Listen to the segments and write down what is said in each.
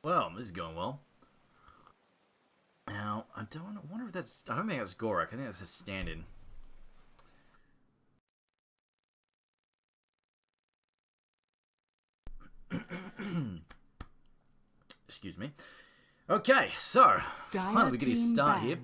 Well, this is going well. Now, I wonder if that's... I don't think that's Gorak. I think that's a stand-in. Excuse me. Okay, so, finally we get a start here.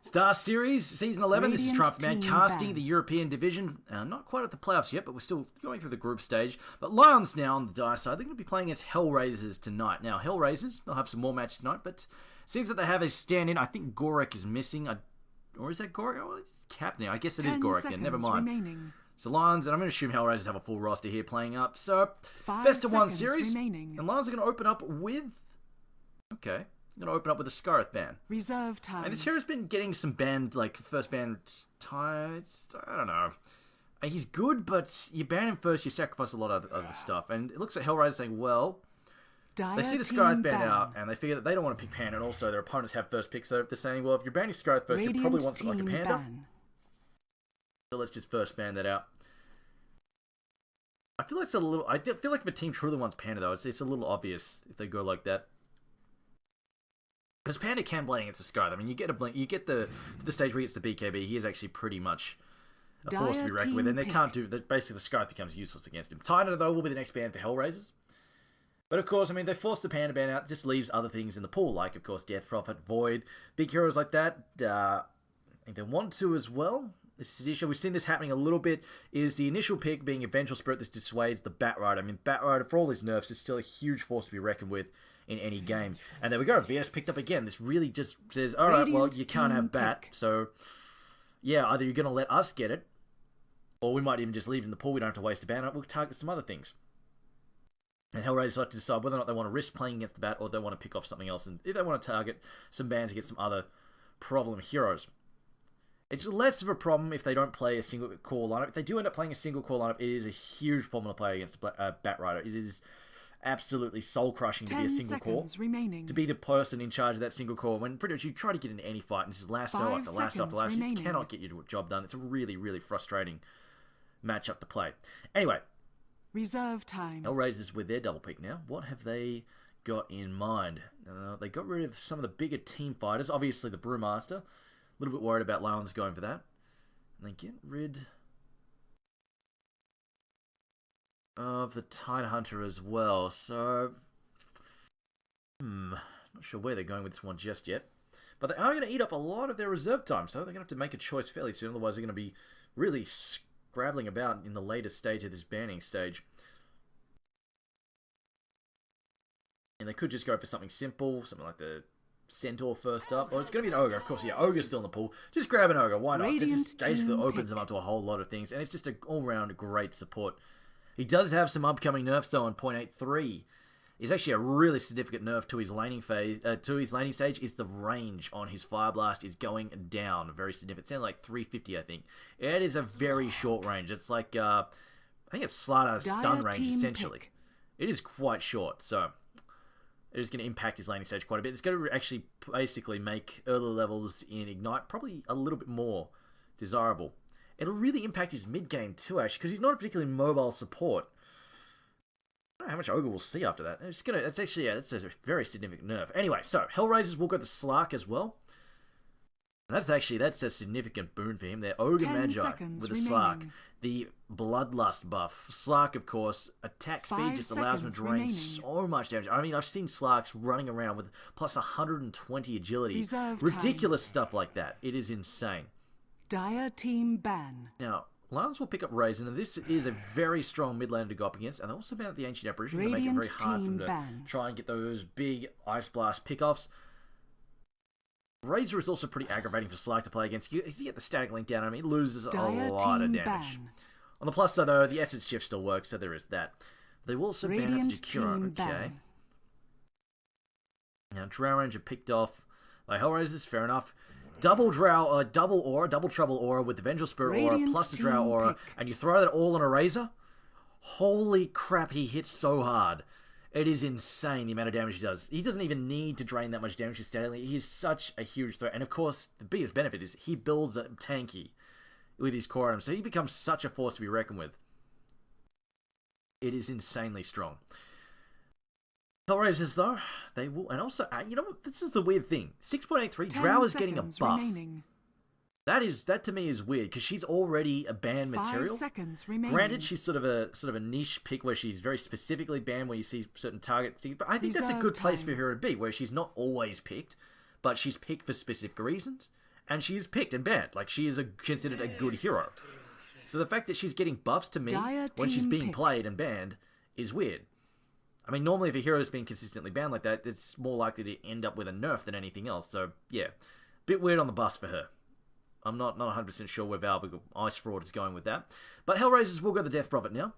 Star Series, Season 11. This is Triumph Man casting the European Division. Not quite at the playoffs yet, but we're still going through the group stage. But Lajons now on the die side. They're going to be playing as HellRaisers tonight. Now, HellRaisers, they'll have some more matches tonight, but it seems that they have a stand-in. I think Gorak is missing. Or is that Gorak? Oh, it's captain. I guess it is Gorak then. Never mind. Remaining. So Lajons, and I'm going to assume HellRaisers have a full roster here playing up. So, best of one series. Remaining. And Lajons are going to open up with... Okay. I'm going to open up with a Scarith ban. Reserve time. And this hero's been getting some banned, like, first ban ties. I don't know. He's good, but you ban him first, you sacrifice a lot of other stuff. And it looks like HellRaisers saying, well, they see the Scarith ban out, and they figure that they don't want to pick Panda, and also their opponents have first pick, so they're saying, well, if you're banning Scarith first, you probably want something like a Panda. Ban. So let's just first ban that out. I feel like it's a little... I feel like if a team truly wants Panda, though, it's a little obvious if they go like that. Because Panda can blade against the Scarith. I mean, you get to the stage where he gets the BKB, he is actually pretty much a force to be reckoned with, and they can't do that. Basically, the Scarith becomes useless against him. Titan, though, will be the next ban for HellRaisers. But of course, I mean, they forced the Panda ban out, just leaves other things in the pool, like of course Death Prophet, Void, big heroes like that. I think they want to as well. This is the issue. We've seen this happening a little bit. Is the initial pick being a Vengeful Spirit? This dissuades the Batrider. I mean, Batrider, for all his nerfs, is still a huge force to be reckoned with in any game. And there we go. VS picked up again. This really just says, all right, well, you can't have Bat. So, yeah, either you're going to let us get it, or we might even just leave it in the pool. We don't have to waste a ban. We'll target some other things. And HellRaisers like to decide whether or not they want to risk playing against the Bat, or they want to pick off something else. And if they want to target some bans against some other problem heroes. It's less of a problem if they don't play a single core lineup. If they do end up playing a single core lineup, it is a huge problem to play against a Batrider. It is absolutely soul-crushing to be a single core. Remaining. To be the person in charge of that single core when pretty much you try to get into any fight, and this is last cell after last after last, you just cannot get your job done. It's a really, really frustrating matchup to play. Anyway. Reserve time. HellRaisers with their double pick now. What have they got in mind? They got rid of some of the bigger team fighters. Obviously the Brewmaster. A little bit worried about Lajons going for that. And they get rid of the Tide Hunter as well. So, not sure where they're going with this one just yet. But they are going to eat up a lot of their reserve time, so they're going to have to make a choice fairly soon. Otherwise, they're going to be really scrabbling about in the later stage of this banning stage. And they could just go for something simple, something like the Centaur first up. Well, it's going to be an Ogre, of course. Yeah, Ogre's still in the pool. Just grab an Ogre. Why not? It just basically opens them up to a whole lot of things, and it's just an all-round great support. He does have some upcoming nerfs though on 0.83. It's actually a really significant nerf to his laning phase. To his laning stage is the range on his Fire Blast is going down. Very significant. It's down like 350, I think. It is a very short range. It's like I think it's Starladder's stun range essentially. It is quite short, so it is going to impact his laning stage quite a bit. It's going to actually basically make early levels in Ignite probably a little bit more desirable. It'll really impact his mid-game too, actually, because he's not a particularly mobile support. I don't know how much Ogre we'll see after that. That's actually, yeah, that's a very significant nerf. Anyway, so, HellRaisers will go to Slark as well. And that's a significant boon for him. They're Ogre Magi with a Slark. The Bloodlust buff. Slark, of course, attack speed just allows him to drain so much damage. I mean, I've seen Slarks running around with plus 120 agility. Ridiculous stuff like that. It is insane. Dire team ban. Now, Lajons will pick up Raisin, and this is a very strong mid laner to go up against, and they also ban the Ancient Apparition to make it very hard for them to try and get those big Ice Blast pickoffs. Razor is also pretty aggravating for Slark to play against. You get the static link down, I mean, he loses a lot of damage. On the plus side, though, the Essence Shift still works, so there is that. They will also ban out the Jakiro, okay. Now, Drow Ranger picked off by HellRaisers, fair enough. Double Drow, double Trouble Aura with the Vengeful Spirit Aura plus the Drow Aura, and you throw that all on a Razor? Holy crap, he hits so hard. It is insane the amount of damage he does. He doesn't even need to drain that much damage steadily. He is such a huge threat. And of course, the biggest benefit is he builds a tanky with his core items, so he becomes such a force to be reckoned with. It is insanely strong. HellRaisers, though, they will... And also, you know what? This is the weird thing. 6.83, 10 Drow is getting a seconds buff. remaining. That to me is weird, because she's already a banned 5 material. seconds remaining. Granted, she's sort of a niche pick where she's very specifically banned where you see certain targets. But I think that's a good place for her to be, where she's not always picked, but she's picked for specific reasons. And she is picked and banned. Like, she is considered a good hero. So the fact that she's getting buffs to me when she's being played and banned is weird. I mean, normally if a hero is being consistently banned like that, it's more likely to end up with a nerf than anything else. So, yeah. Bit weird on the buffs for her. I'm not 100% sure where Valve Ice Fraud is going with that. But HellRaisers will go the Death Prophet now.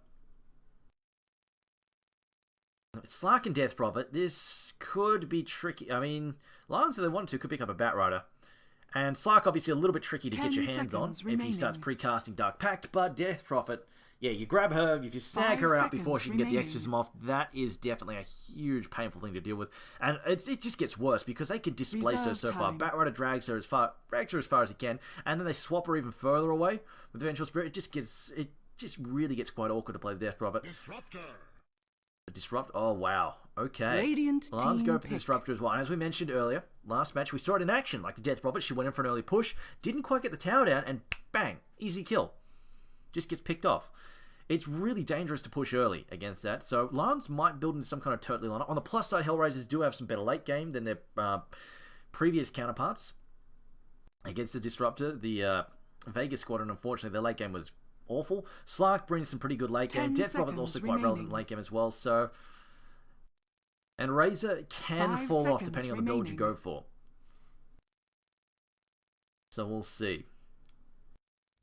Slark and Death Prophet, this could be tricky. I mean, Lajons, if they wanted to, could pick up a Batrider. And Slark, obviously, a little bit tricky to get your hands on if he starts precasting Dark Pact. But Death Prophet, yeah, you grab her, if you snag her out before she can get the exorcism off, that is definitely a huge, painful thing to deal with. And it just gets worse because they can displace her so far. Batrider drags her as far as he can, and then they swap her even further away with the Vengeful Spirit. It just really gets quite awkward to play the Death Prophet. Disrupt. Oh, wow. Okay. Lajons go for the Disruptor as well. And as we mentioned earlier, last match, we saw it in action. Like the Death Prophet, she went in for an early push, didn't quite get the tower down, and bang, easy kill. Just gets picked off. It's really dangerous to push early against that. So Lajons might build into some kind of totally lineup. On the plus side, HellRaisers do have some better late game than their previous counterparts against the Disruptor. The Vegas Squadron, unfortunately, their late game was awful. Slark brings some pretty good late game. Death Prophet's also quite relevant late game as well. So, and Razor can fall off depending on the build you go for. So we'll see.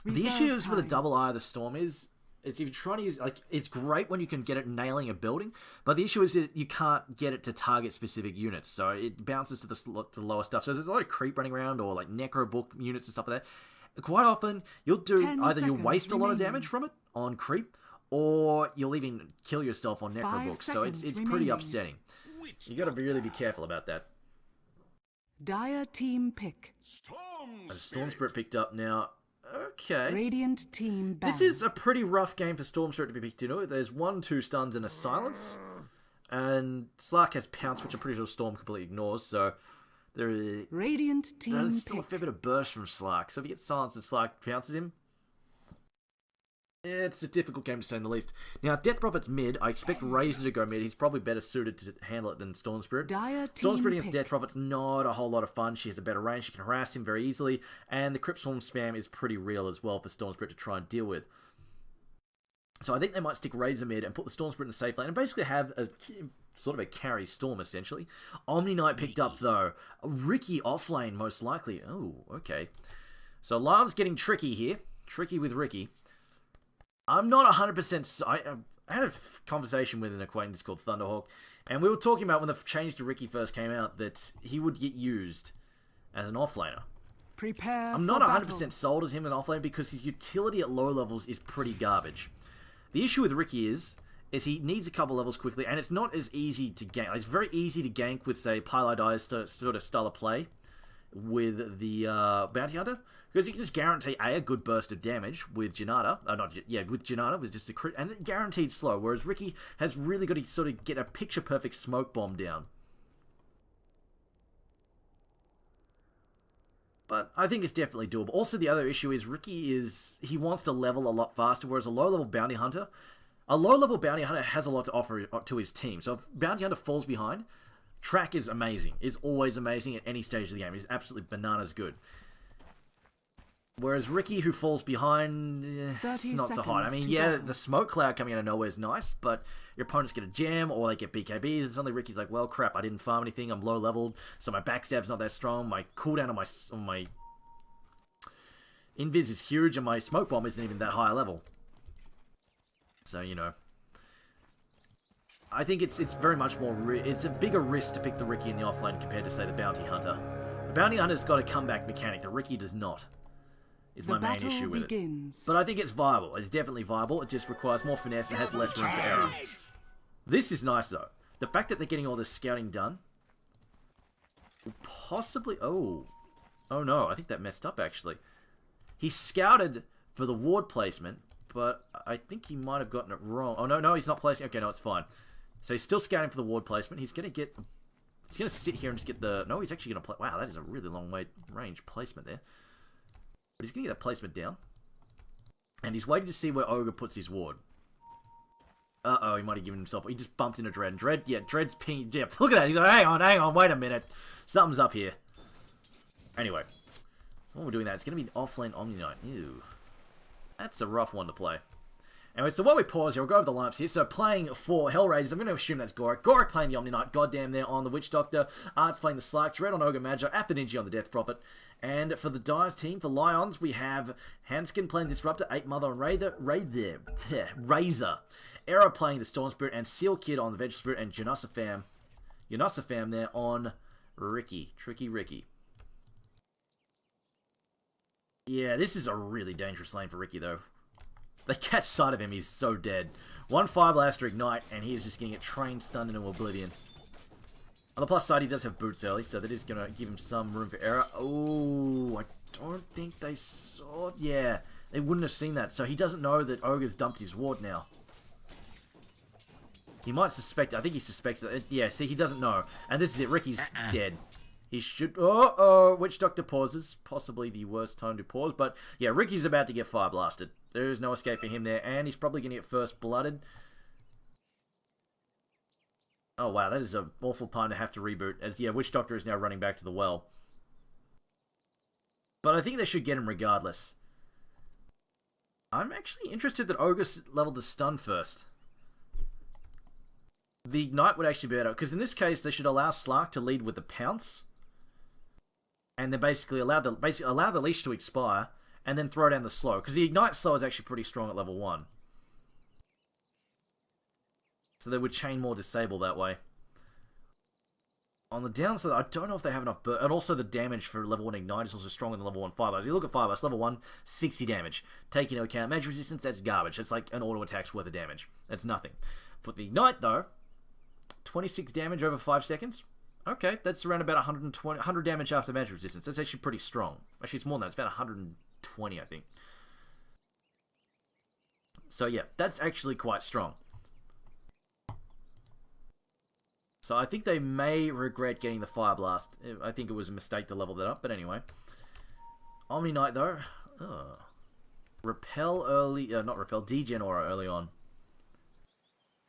The issues with a double Eye of the Storm is if you're trying to use, like, it's great when you can get it nailing a building, but the issue is that you can't get it to target specific units, so it bounces to the lower stuff. So there's a lot of creep running around, or like necro book units and stuff like that. Quite often, you'll do either you'll waste a lot of damage from it on creep, or you'll even kill yourself on necrobooks. So it's pretty upsetting. You got to really be careful about that. Dire team pick. Storm Spirit picked up now. Okay. Radiant team ban. This is a pretty rough game for Storm Spirit to be picked into. There's 1-2 stuns and a silence, and Slark has pounce, which I'm pretty sure Storm completely ignores. So. There is Radiant team there's still a fair bit of burst from Slark. So if he gets silenced and Slark pounces him, it's a difficult game to say in the least. Now, Death Prophet's mid. I expect Razor to go mid. He's probably better suited to handle it than Storm Spirit. Storm Spirit against Death Prophet's not a whole lot of fun. She has a better range. She can harass him very easily. And the Crypt Swarm spam is pretty real as well for Storm Spirit to try and deal with. So I think they might stick Razor mid and put the Storm Spirit in the safe lane and basically have a sort of a carry Storm, essentially. Omni Knight picked up, though. Ricky offlane, most likely. Oh, okay. So Lajons getting tricky here. Tricky with Ricky. I'm not 100%... I had a conversation with an acquaintance called Thunderhawk, and we were talking about when the change to Ricky first came out that he would get used as an offlaner. I'm not 100% sold as him an offlane because his utility at low levels is pretty garbage. The issue with Ricky is he needs a couple levels quickly, and it's not as easy to gank. Like, it's very easy to gank with, say, Pylai Dire's sort of style of play with the Bounty Hunter, because you can just guarantee a good burst of damage with Janata. With Janata, with just a crit, and guaranteed slow, whereas Ricky has really got to sort of get a picture-perfect smoke bomb down. But I think it's definitely doable. Also, the other issue is he wants to level a lot faster, whereas a low-level Bounty Hunter has a lot to offer to his team. So if Bounty Hunter falls behind, track is amazing. Is always amazing at any stage of the game. He's absolutely bananas good. Whereas Ricky, who falls behind, it's not so hot. I mean, yeah, the smoke cloud coming out of nowhere is nice, but your opponents get a jam, or they get BKBs, and suddenly Ricky's like, well, crap, I didn't farm anything, I'm low-leveled, so my backstab's not that strong, my cooldown on my invis is huge, and my smoke bomb isn't even that high a level. So, you know. I think it's very much more... It's a bigger risk to pick the Ricky in the offlane compared to, say, the Bounty Hunter. The Bounty Hunter's got a comeback mechanic, the Ricky does not. Is my main issue with it. But I think it's viable. It's definitely viable. It just requires more finesse and has less room for error. This is nice, though. The fact that they're getting all this scouting done will possibly... Oh no. I think that messed up, actually. He scouted for the ward placement, but I think he might have gotten it wrong. Oh, no, he's not placing... Okay, no, it's fine. So he's still scouting for the ward placement. He's going to get... He's going to sit here and just get the... No, he's actually going to play... Wow, that is a really long range placement there. But he's going to get that placement down. And he's waiting to see where Ogre puts his ward. Uh-oh, he might have given himself... He just bumped into Dread. Dread, yeah, Dread's ping... Yeah, look at that. He's like, hang on, wait a minute. Something's up here. Anyway. So when we're doing that, it's going to be offlane Omni Knight. Ew. That's a rough one to play. Anyway, so while we pause here, we'll go over the lineups here. So playing for HellRaisers, I'm going to assume that's Gorik. Gorik playing the Omni Knight, goddamn there on the Witch Doctor. Art's playing the Slark, Dread on Ogre Magi, Afterninja on the Death Prophet. And for the Dyer's team, for Lajons, we have Hanskin playing Disruptor, 8 Mother on Razor. Era playing the Storm Spirit, and Seal Kid on the Veg Spirit, and Janusafam there on Ricky. Tricky Ricky. Yeah, this is a really dangerous lane for Ricky, though. They catch sight of him, he's so dead. 1-5 Blaster Ignite, and he's just going to get train stunned into oblivion. On the plus side, he does have boots early, so that is going to give him some room for error. Oh, I don't think they saw... Yeah, they wouldn't have seen that, so he doesn't know that Ogre's dumped his ward now. He might suspect... I think he suspects that... Yeah, see, he doesn't know. And this is it, Ricky's dead. He should... Oh, Witch Doctor pauses. Possibly the worst time to pause, but yeah, Ricky's about to get fire blasted. There is no escape for him there, and he's probably going to get first blooded. Oh wow, that is an awful time to have to reboot, as yeah, Witch Doctor is now running back to the well. But I think they should get him regardless. I'm actually interested that Ogre leveled the stun first. The Ignite would actually be better, because in this case, they should allow Slark to lead with the Pounce. And then basically allow the leash to expire, and then throw down the slow. Because the Ignite slow is actually pretty strong at level 1. So they would chain more disable that way. On the downside, I don't know if they have enough burst. And also the damage for level 1 Ignite is also stronger than level 1 Fireblast. If you look at Fireblast, level 1, 60 damage. Take into account magic resistance, that's garbage. It's like an auto attack's worth of damage. That's nothing. But the Ignite, though, 26 damage over 5 seconds. Okay, that's around about 100 damage after magic resistance. That's actually pretty strong. Actually, it's more than that. It's about 120, I think. So yeah, that's actually quite strong. So I think they may regret getting the Fire Blast. I think it was a mistake to level that up, but anyway. Omni Knight, though. Repel early... not Repel, Degen Aura early on.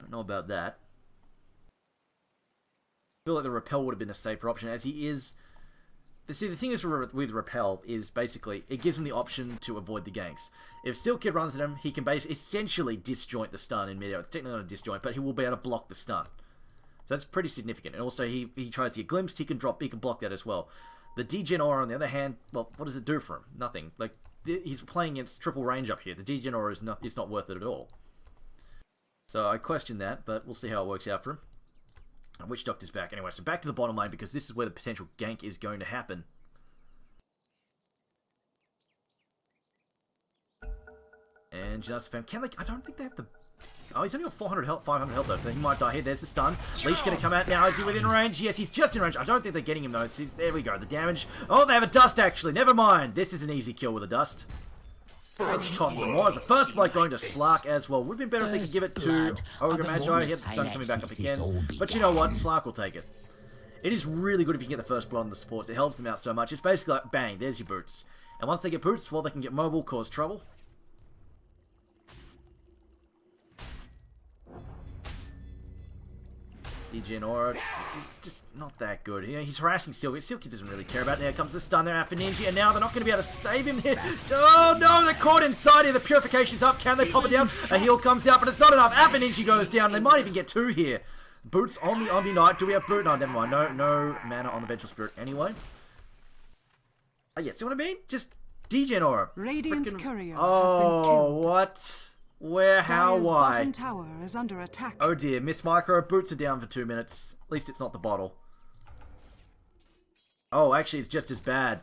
Don't know about that. I feel like the Repel would have been a safer option, as he is... See, the thing is with Repel is basically, it gives him the option to avoid the ganks. If Steel Kid runs at him, he can essentially disjoint the stun in midair. It's technically not a disjoint, but he will be able to block the stun. So that's pretty significant. And also, he tries to get glimpsed, he can block that as well. The Degen Aura, on the other hand, well, what does it do for him? Nothing. Like, he's playing against triple range up here. The Degen Aura is not worth it at all. So I question that, but we'll see how it works out for him. And Witch Doctor's back. Anyway, so back to the bottom lane, because this is where the potential gank is going to happen. And just fam, I don't think they have the... Oh, he's only got 500 health though, so he might die here. There's the stun. Leash gonna come out now. Is he within range? Yes, he's just in range. I don't think they're getting him though. There we go. The damage. Oh, they have a dust actually. Never mind. This is an easy kill with a dust. It's cost them more. As the first blood going to Slark as well. Would have been better if they could give it to Ogre Magi. He had the stun coming back up again. But you know what? Slark will take it. It is really good if you can get the first blood on the supports. It helps them out so much. It's basically like, bang, there's your boots. And once they get boots, well, they can get mobile, cause trouble. Degen Aura, it's just not that good. You know, he's harassing Steel Kid. Steel Kid doesn't really care about it. There comes the stun there after Ninja, and now they're not going to be able to save him here. Oh no, they're caught inside here. The Purification's up. Can they pop it down? A heal comes out, but it's not enough. After Ninja goes down. They might even get 2 here. Boots on the Omni Knight. Do we have boot? No, never mind. No mana on the Vengeful Spirit anyway. Oh yeah, see what I mean? Just Degen Aura. Radiant's courier has been Oh, killed. What? Where? How? Dire's Why? bottom tower is under attack. Oh dear, Miss Micro, boots are down for 2 minutes. At least it's not the bottle. Oh, actually, it's just as bad.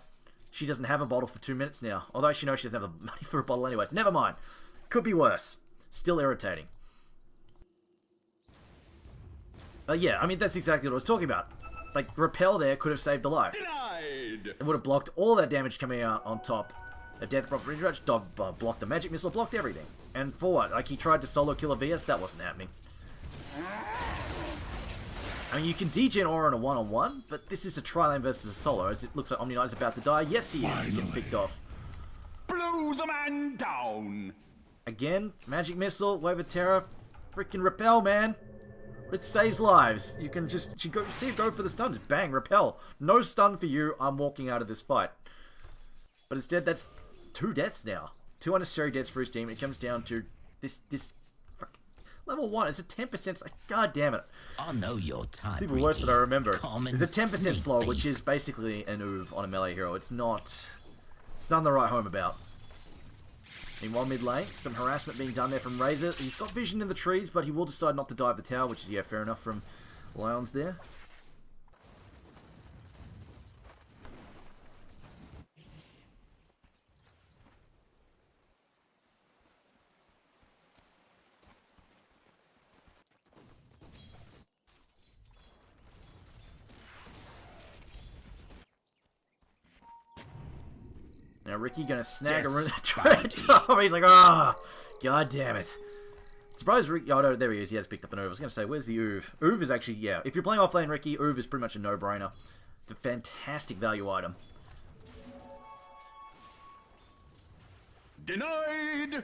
She doesn't have a bottle for 2 minutes now. Although she knows she doesn't have the money for a bottle anyways. Never mind. Could be worse. Still irritating. Yeah, I mean, that's exactly what I was talking about. Like, Repel there could have saved a life. Denied! It would have blocked all that damage coming out on top. A Death Prophet Redirect, blocked the magic missile, blocked everything. And for what? Like, he tried to solo kill a VS? That wasn't happening. I mean, you can degen Aura in a one-on-one, but this is a tri-lane versus a solo, as it looks like Omni Knight is about to die. Yes, he is. He gets picked off. Blow the man down! Again, Magic Missile, Wave of Terror, freaking repel, man. It saves lives. You can just see it go for the stun. Just bang, repel. No stun for you. I'm walking out of this fight. But instead, that's 2 deaths now. 2 unnecessary deaths for his team. It comes down to this level 1. It's a 10%. Like, God damn it. I know your type. It's even worse than I remember. It's a 10% slow, which is basically an OOV on a melee hero. It's not. It's nothing to write home about. Meanwhile, mid lane, some harassment being done there from Razor. He's got vision in the trees, but he will decide not to dive the tower, which is, yeah, fair enough from Lajons there. Now Ricky gonna snag a rune at top. He's like, ah, god damn it. Surprised Ricky. Oh no, there he is. He has picked up an OOV. I was gonna say, where's the OOV? OOV is actually, yeah. If you're playing offlane Ricky, OOV is pretty much a no-brainer. It's a fantastic value item. Denied!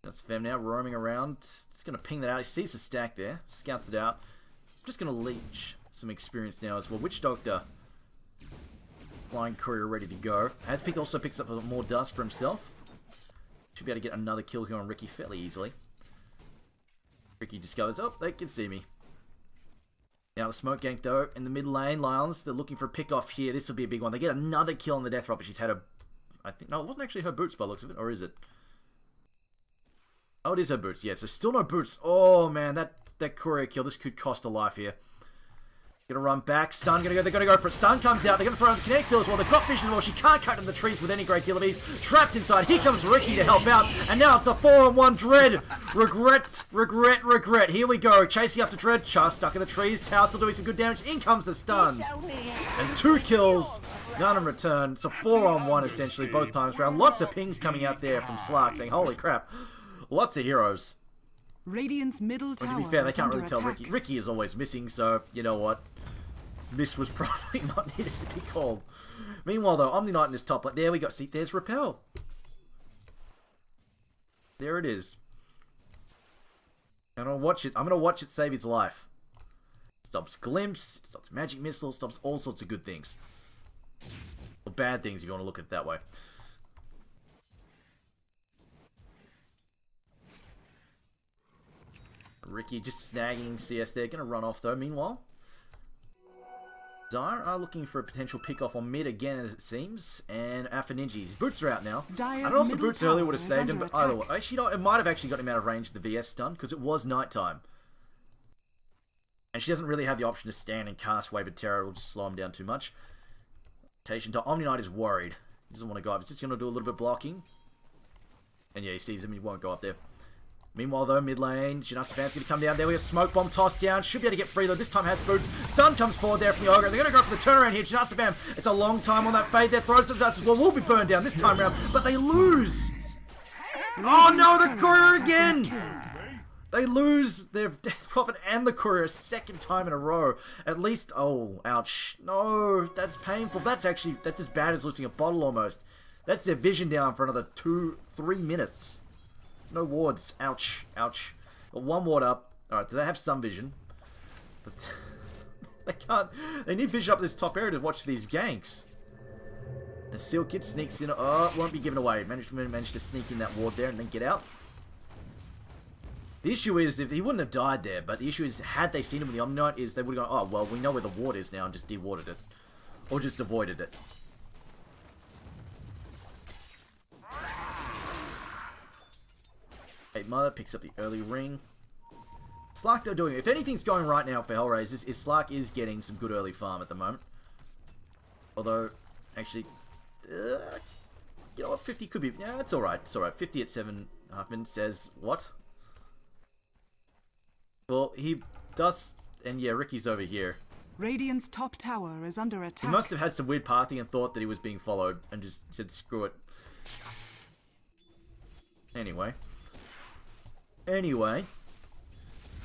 That's Fem now roaming around. Just gonna ping that out. He sees the stack there. Scouts it out. Just going to leech some experience now as well. Witch Doctor. Flying Courier ready to go. Also picks up more dust for himself. Should be able to get another kill here on Ricky fairly easily. Ricky discovers, oh, they can see me. Now the smoke gank though, in the mid lane, Lajons, they're looking for a pick off here. This will be a big one. They get another kill on the Death Drop, but she's had a... I think, no, it wasn't actually her boots by the looks of it, or is it? Oh, it is her boots, yeah, so still no boots. Oh man, that courier kill, this could cost a life here. Gonna run back, stun, they're gonna go for it. Stun comes out, they're gonna throw in the kinetic kill as well. They've got vision as well, she can't cut in the trees with any great deal of ease. Trapped inside, here comes Ricky to help out, and now it's a 4-on-1 Dread. Regret. Here we go, chasing after Dread, Char stuck in the trees, Tower still doing some good damage, in comes the stun. And 2 kills, none in return. It's a 4-on-1 essentially, both times around. Lots of pings coming out there from Slark saying, holy crap, lots of heroes. Radiant's middle tower. Well, to be fair, they can't really tell Ricky. Ricky is always missing, so you know what? This was probably not needed to be called. Meanwhile, though, Omni Knight in this top lane. There we go. See, there's Repel. There it is. I'm gonna watch it. I'm gonna watch it save his life. Stops Glimpse. Stops Magic Missile. Stops all sorts of good things. Or bad things, if you want to look at it that way. Ricky just snagging CS there. Gonna run off though. Meanwhile, Dire are looking for a potential pick-off on mid again, as it seems. And Alpha Ninja, his boots are out now. I don't know if the boots earlier would have saved him, but either way. Actually, no, it might have actually got him out of range of the VS stun, because it was nighttime. And she doesn't really have the option to stand and cast Wave of Terror. It'll just slow him down too much. Omni Knight is worried. He doesn't want to go up. He's just going to do a little bit of blocking. And yeah, he sees him. He won't go up there. Meanwhile, though, mid lane, Janasavan's going to come down there. We have Smoke Bomb tossed down. Should be able to get free, though. This time has boots. Stun comes forward there from the Ogre. They're going to go for the turnaround here. Janasavan, it's a long time on that fade there. Throws the dust as well. Will be burned down this time around, but they lose. Oh, no, the Courier again. They lose their Death Prophet and the Courier a second time in a row. At least, oh, ouch. No, that's painful. That's as bad as losing a bottle almost. That's their vision down for another 2-3 minutes. No wards. Ouch. Ouch. Got 1 ward up. Alright, do they have some vision? But they can't. They need vision up this top area to watch these ganks. The Seal Kid sneaks in. Oh, won't be given away. Managed to sneak in that ward there and then get out. The issue is, if he wouldn't have died there, but the issue is, had they seen him with the Omni Knight, is they would have gone, oh, well, we know where the ward is now, and just de-warded it. Or just avoided it. Mother picks up the early ring. Slark though doing it. If anything's going right now for HellRaisers, is Slark is getting some good early farm at the moment. Although, actually, you know what, 50 could be, yeah, it's alright, it's alright. 50 at 7, Huffman says, what? Well, he does, and yeah, Ricky's over here. Radiant's top tower is under attack. He must have had some weird pathing and thought that he was being followed, and just said, screw it. Anyway.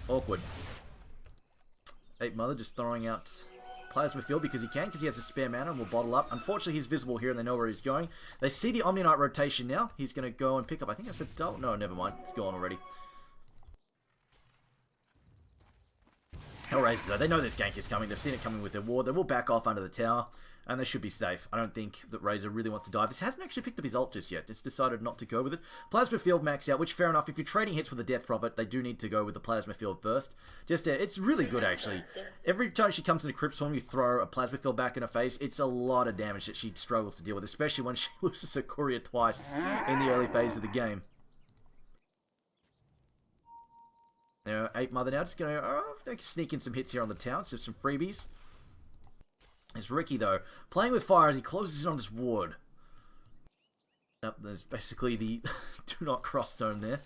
Awkward. Ape Mother just throwing out Plasma Field because he can, because he has a spare mana and will bottle up. Unfortunately, he's visible here and they know where he's going. They see the Omni Knight rotation now. He's going to go and pick up, I think that's a double. No, never mind. It's gone already. HellRaisers, though, they know this gank is coming. They've seen it coming with their ward. They will back off under the tower, and they should be safe. I don't think that Razor really wants to dive. This hasn't actually picked up his ult just yet. Just decided not to go with it. Plasma Field maxed out, which fair enough. If you're trading hits with the Death Prophet, they do need to go with the Plasma Field first. Just it's really good, actually. Every time she comes into Crypt Swarm, you throw a Plasma Field back in her face. It's a lot of damage that she struggles to deal with, especially when she loses her courier twice in the early phase of the game. Ape Mother now just going to sneak in some hits here on the town, so some freebies. It's Ricky, though, playing with fire as he closes in on this ward. Yep, there's basically the do not cross zone there.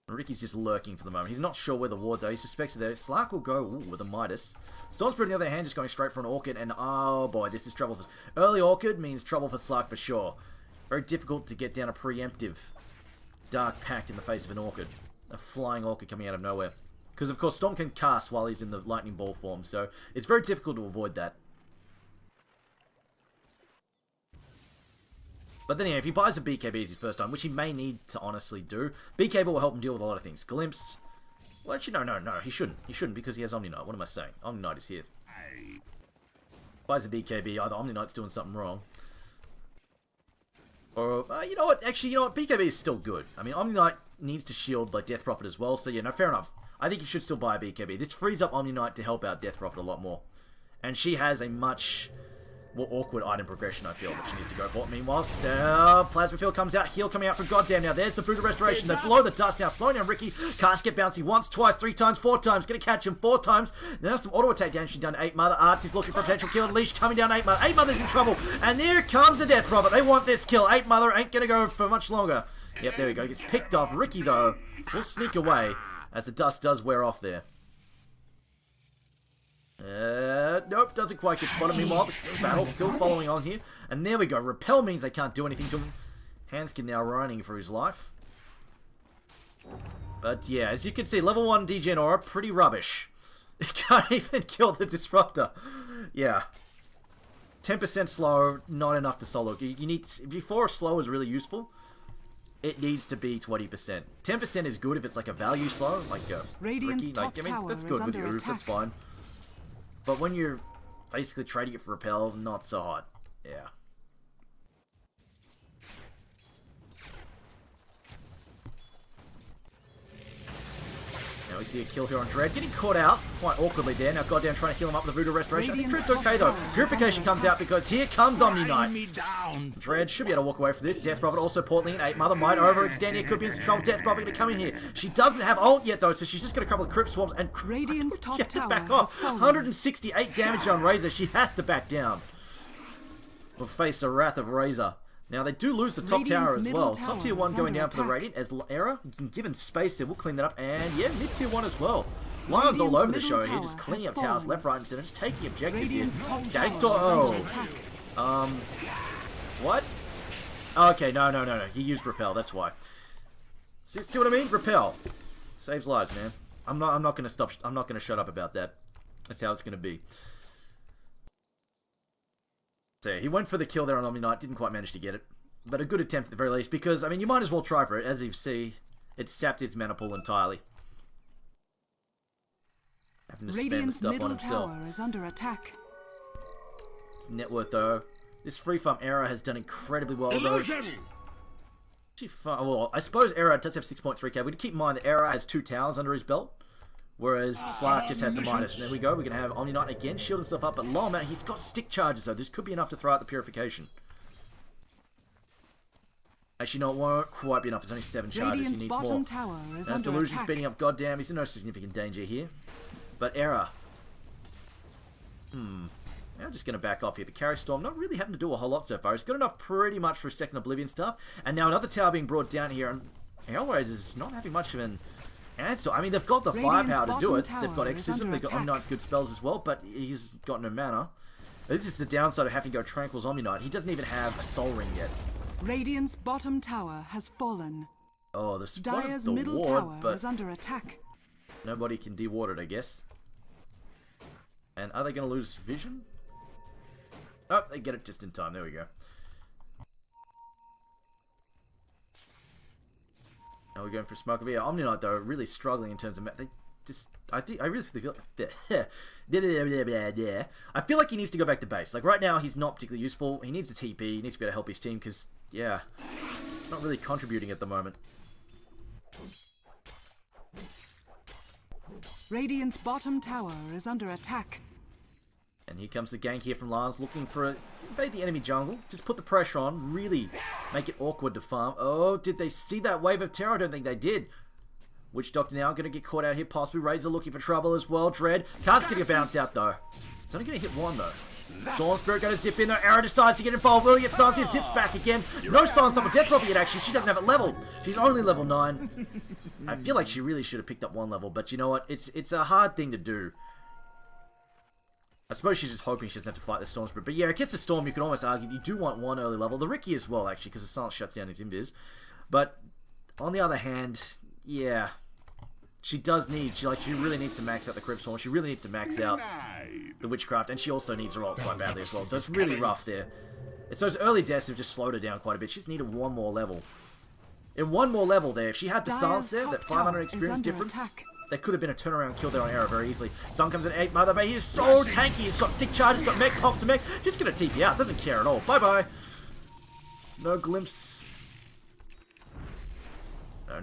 Ricky's just lurking for the moment. He's not sure where the wards are. He suspects that Slark will go with a Midas. Stormspirit, on the other hand, just going straight for an Orchid, and oh boy, this is trouble for... Early Orchid means trouble for Slark for sure. Very difficult to get down a preemptive Dark Pact in the face of an Orchid. A flying Orchid coming out of nowhere. Because, of course, Storm can cast while he's in the Lightning Ball form, so it's very difficult to avoid that. But then, yeah, if he buys a BKB as his first time, which he may need to honestly do, BKB will help him deal with a lot of things. Glimpse... Well, actually, no, he shouldn't. He shouldn't because he has Omni Knight. What am I saying? Omni Knight is here. Buys a BKB, either Omni Knight's doing something wrong. Or, you know what, actually, BKB is still good. I mean, Omni Knight needs to shield, like, Death Prophet as well, so yeah, no, fair enough. I think you should still buy a BKB. This frees up Omni Knight to help out Death Prophet a lot more. And she has a much more awkward item progression, I feel, that she needs to go for. Meanwhile, Plasma Field comes out, heal coming out from Goddamn now. There's the Brutal Restoration. They blow the dust now, slowing down Ricky. Cast get bouncy once, twice, 3 times, 4 times. Gonna catch him 4 times. Now some auto attack damage being done to Ape Mother. Arts is looking for potential kill. Leash coming down Ape Mother. Ape Mother's in trouble. And here comes the Death Prophet. They want this kill. Ape Mother ain't gonna go for much longer. Yep, there we go. Gets picked off. Ricky, though, will sneak away as the dust does wear off there. Nope, doesn't quite get spotted. Meanwhile, the battle's still following on here. And there we go. Repel means they can't do anything to him. Hanskin now running for his life. But yeah, as you can see, level 1 DGN Aura, pretty rubbish. It can't even kill the Disruptor. Yeah. 10% slow, not enough to solo. You need, before slow is really useful, it needs to be 20%. 10% is good if it's like a value slow, like Radiant's Ricky. Like, I mean, that's good with your Oof, that's fine. But when you're basically trading it for Repel, not so hot. Yeah. Now we see a kill here on Dread, getting caught out quite awkwardly there. Now Goddamn trying to heal him up with the Voodoo Restoration. I think Dread's okay though. Purification comes out because here comes Omni Knight. Dread should be able to walk away from this. Death Prophet also portling in. Ape Mother might overextend here. Could be in some trouble. Death Prophet going to come in here. She doesn't have ult yet though, so she's just going to couple of Crypt Swarms and Radiant's top tower back off. 168 damage on Razor. She has to back down. We'll face the wrath of Razor. Now, they do lose the top tower as well. Top tier 1 going down for the Radiant as Era. Given space there, we'll clean that up. And yeah, mid tier 1 as well. Lajons all over the show here, just cleaning up towers left, right, and center, just taking objectives here. Stagstore, what? Okay, no. He used Repel, that's why. See what I mean? Repel. Saves lives, man. I'm not gonna stop. I'm not gonna shut up about that. That's how it's gonna be. So yeah, he went for the kill there on Omni Knight, didn't quite manage to get it. But a good attempt at the very least, because, I mean, you might as well try for it. As you see, it sapped his mana pool entirely. Having to spam the stuff on himself. Tower is under attack. His net worth, though. This free farm Era has done incredibly well, though. Well, I suppose Era does have 6.3k. We need to keep in mind that Era has 2 towers under his belt. Whereas Slark just has the minus. And there we go. We're going to have Omni Knight again, shield himself up. But low amount, he's got stick charges, though. This could be enough to throw out the Purification. Actually, no, it won't quite be enough. There's only 7 charges. He needs more. Now, Delusion's beating up Goddamn. He's in no significant danger here. But Era. Now just going to back off here. The Carry Storm not really having to do a whole lot so far. He's got enough pretty much for his second Oblivion stuff. And now another tower being brought down here. And HellRaisers is not having much of an answer. I mean, they've got the firepower to do it. They've got Exorcism. They've got Omni Knight's good spells as well. But he's got no mana. This is the downside of having to go Tranquil's Omni Knight. He doesn't even have a Soul Ring yet. Radiant's bottom tower has fallen. Oh, this Dire's the middle ward, tower but is under attack. nobody can de-ward it, I guess. And are they going to lose vision? Oh, they get it just in time. There we go. Now we're going for smoke over here. Omni Knight, though, really struggling in terms of... They just... I really feel... I feel like he needs to go back to base. Like, right now, he's not particularly useful. He needs a TP. He needs to be able to help his team, because, yeah... It's not really contributing at the moment. Radiant's bottom tower is under attack. And here comes the gank here from Lajons, looking for invade the enemy jungle. Just put the pressure on, really make it awkward to farm. Oh, did they see that wave of terror? I don't think they did. Witch Doctor now going to get caught out here. Possibly Razor looking for trouble as well. Dread can't get a bounce out though. It's only going to hit one though. Storm Spirit going to zip in there. Arrow decides to get involved. Will he get silenced? He zips back again. No silence on the Death Robber yet, actually. She doesn't have it leveled. She's only level 9. I feel like she really should have picked up 1 level, but you know what? It's a hard thing to do. I suppose she's just hoping she doesn't have to fight the Storm Spirit. But yeah, against the Storm, you can almost argue you do want 1 early level. The Ricky as well, actually, because the silence shuts down his invis. But on the other hand, yeah... She does need, she really needs to max out the Crypt Swarm. She really needs to max out the Witchcraft, and she also needs her ult quite badly as well. So it's really rough there. It's those early deaths have just slowed her down quite a bit. She just needed 1 more level. In 1 more level there, if she had the silence there, that 500 experience difference, there could have been a turnaround kill there on Arrow very easily. Stun comes in 8 Mother, but he is so tanky. He's got stick charge, he's got mech, pops the mech. Just gonna TP out, doesn't care at all. Bye-bye. No glimpse.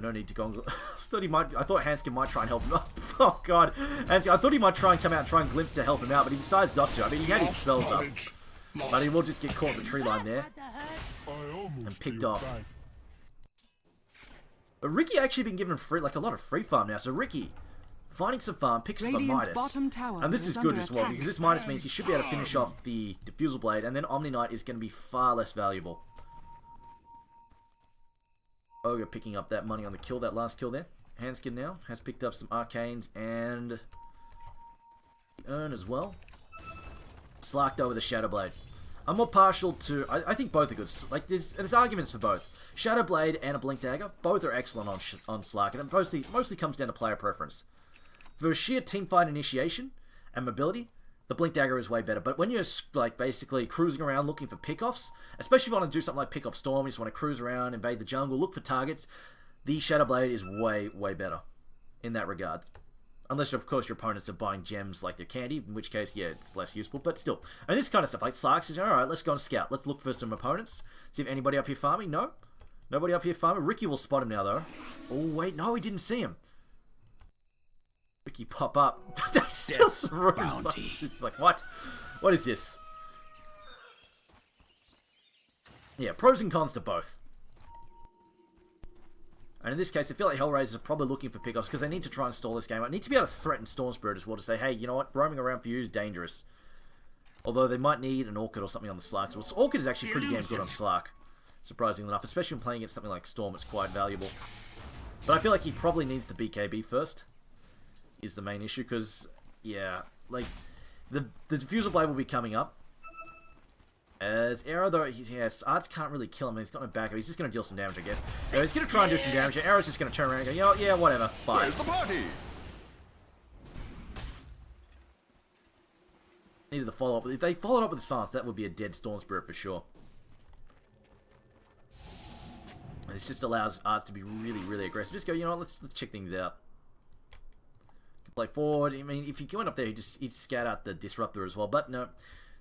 No need to go on. I thought Hanskin might try and help him. Oh god, Hanskin, I thought he might try and come out and try and glimpse to help him out, but he decides not to. I mean, he had his spells up, but he will just get caught in the tree line there and picked off. But Ricky actually been given free, like a lot of free farm now. So Ricky finding some farm, picks up a Midas, and this is good as well because this Midas means he should be able to finish off the Diffusal Blade, and then Omni Knight is going to be far less valuable. Ogre picking up that money on the kill, that last kill there. Hanskin now has picked up some Arcanes and Urn as well. Slarked over the Shadow Blade. I'm more partial to... I think both are good. Like, there's arguments for both. Shadow Blade and a Blink Dagger, both are excellent on Slark, and it mostly comes down to player preference. For sheer teamfight initiation and mobility, the Blink Dagger is way better, but when you're like basically cruising around looking for pickoffs, especially if you want to do something like pick off Storm, you just want to cruise around, invade the jungle, look for targets, the Shadow Blade is way better in that regard. Unless, of course, your opponents are buying gems like their candy, in which case, yeah, it's less useful, but still. And this kind of stuff, like Slark says, alright, let's go and scout. Let's look for some opponents. See if anybody up here farming. No? Nobody up here farming. Ricky will spot him now, though. Oh, wait, no, he didn't see him. Ricky pop up. Still it's like, what? What is this? Yeah, pros and cons to both. And in this case, I feel like HellRaisers are probably looking for pickoffs because they need to try and stall this game. I need to be able to threaten Storm Spirit as well to say, hey, you know what? Roaming around for you is dangerous. Although they might need an Orchid or something on the Slark. Well, Orchid is actually pretty damn good on Slark. Surprisingly enough. Especially when playing against something like Storm, it's quite valuable. But I feel like he probably needs the BKB first. Is the main issue because, yeah, like, the Diffusal Blade will be coming up. As Arrow, though, Arts can't really kill him. He's got no backup. He's just going to deal some damage, I guess. So he's going to try and do some damage. Arrow's just going to turn around and go, you know what, yeah, whatever. Bye. Where's the party? Needed the follow-up. If they followed up with the silence, that would be a dead Storm Spirit for sure. This just allows Arts to be really aggressive. Just go, you know what, let's check things out. Play forward. I mean, if you go up there, he'd scout out the Disruptor as well. But no,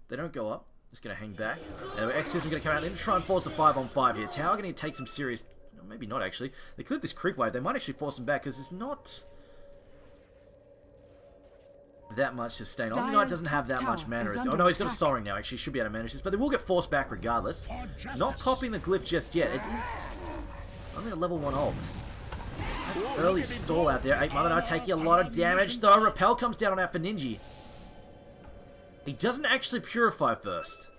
they don't go up. Just going to hang back. Exorcism going to come out and try and force a 5-on-5 here. Tower going to take some serious... No, maybe not, actually. They clip this creep wave. They might actually force him back because there's not that much sustain. Omni Knight doesn't have that much mana. Oh no, he's got a Soaring now. Actually, should be able to manage this. But they will get forced back regardless. Not popping the glyph just yet. It is only a level 1 ult. Early stall out there. 8 Mother Knight taking a lot of damage though. Repel comes down on out for Ninja. He doesn't actually purify first.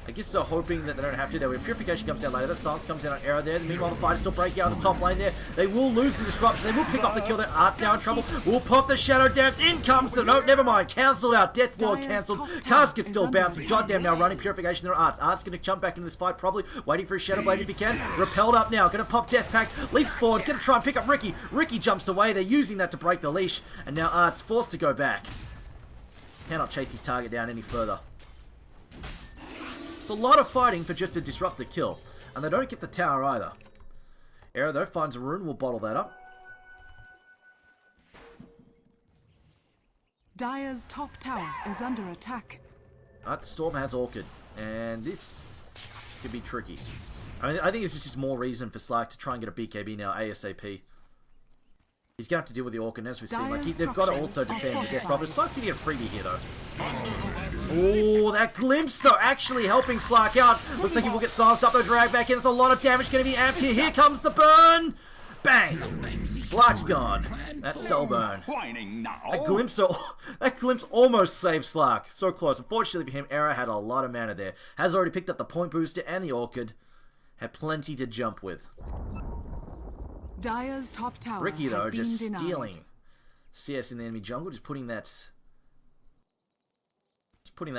I guess they're hoping that they don't have to. There, Purification comes down later. The Silence comes down on Error there. Meanwhile, the fight is still breaking out in the top lane there. They will lose the Disruption. They will pick up the kill. Their Art's now in trouble. Will pop the Shadow Dance. In comes the... No, never mind. Cancelled out. Death Ward cancelled. Casket's still bouncing. Goddamn, now running Purification their Arts. Art's going to jump back into this fight, probably. Waiting for his Shadow Blade if he can. Repelled up now. Going to pop Death Pact. Leaps forward. Going to try and pick up Ricky. Ricky jumps away. They're using that to break the leash. And now Art's forced to go back. Cannot chase his target down any further. It's a lot of fighting for just a disruptor kill. And they don't get the tower either. Error though finds a rune, we'll bottle that up. Dire's top tower is under attack. Storm has Orchid. And this could be tricky. I mean, I think this is just more reason for Slark to try and get a BKB now ASAP. He's going to have to deal with the Orchid as we see. Like, they've got to also defend the Death Prophet. Slark's going to get a freebie here though. Oh, that glimpse though actually helping Slark out. Looks like he will get silenced up though, dragged back in. There's a lot of damage going to be amped here. Here comes the burn. Bang! Slark's gone. That's cell burn. That glimpse almost saved Slark. So close. Unfortunately for him, Error had a lot of mana there. Has already picked up the point booster and the Orchid. Had plenty to jump with. Dire's top tower Ricky though, has been just denied. stealing CS in the enemy jungle, just putting that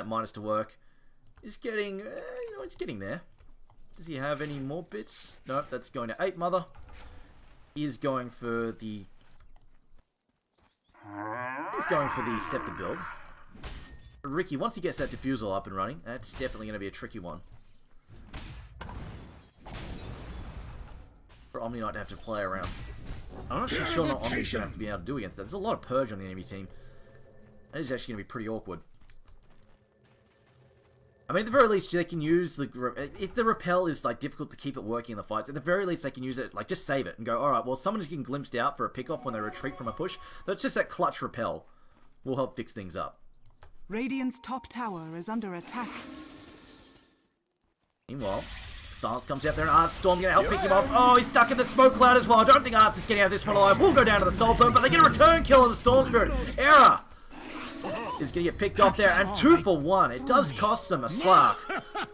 minus to work. Is getting, it's getting there. Does he have any more bits? Nope, that's going to 8 Mother. He is going for the... Scepter build. But Ricky, once he gets that Diffusal up and running, that's definitely going to be a tricky one. For Omni Knight to have to play around. I'm not sure what Omni's going to have to be able to do against that. There's a lot of Purge on the enemy team. That is actually going to be pretty awkward. I mean, at the very least, they can use the... If the Repel is, like, difficult to keep it working in the fights, at the very least, they can use it, like, just save it and go, alright, well, someone is getting glimpsed out for a pick-off when they retreat from a push. That's just that clutch Repel will help fix things up. Radiant's top tower is under attack. Meanwhile, Silence comes out there and Art's Storm going to help pick him off. Oh, he's stuck in the smoke cloud as well. I don't think Art's is getting out of this one alive. We'll go down to the Soul Burn, but they get a return kill on the Storm Spirit. Error is going to get picked off there, and 2 for 1. It does cost them a Slark,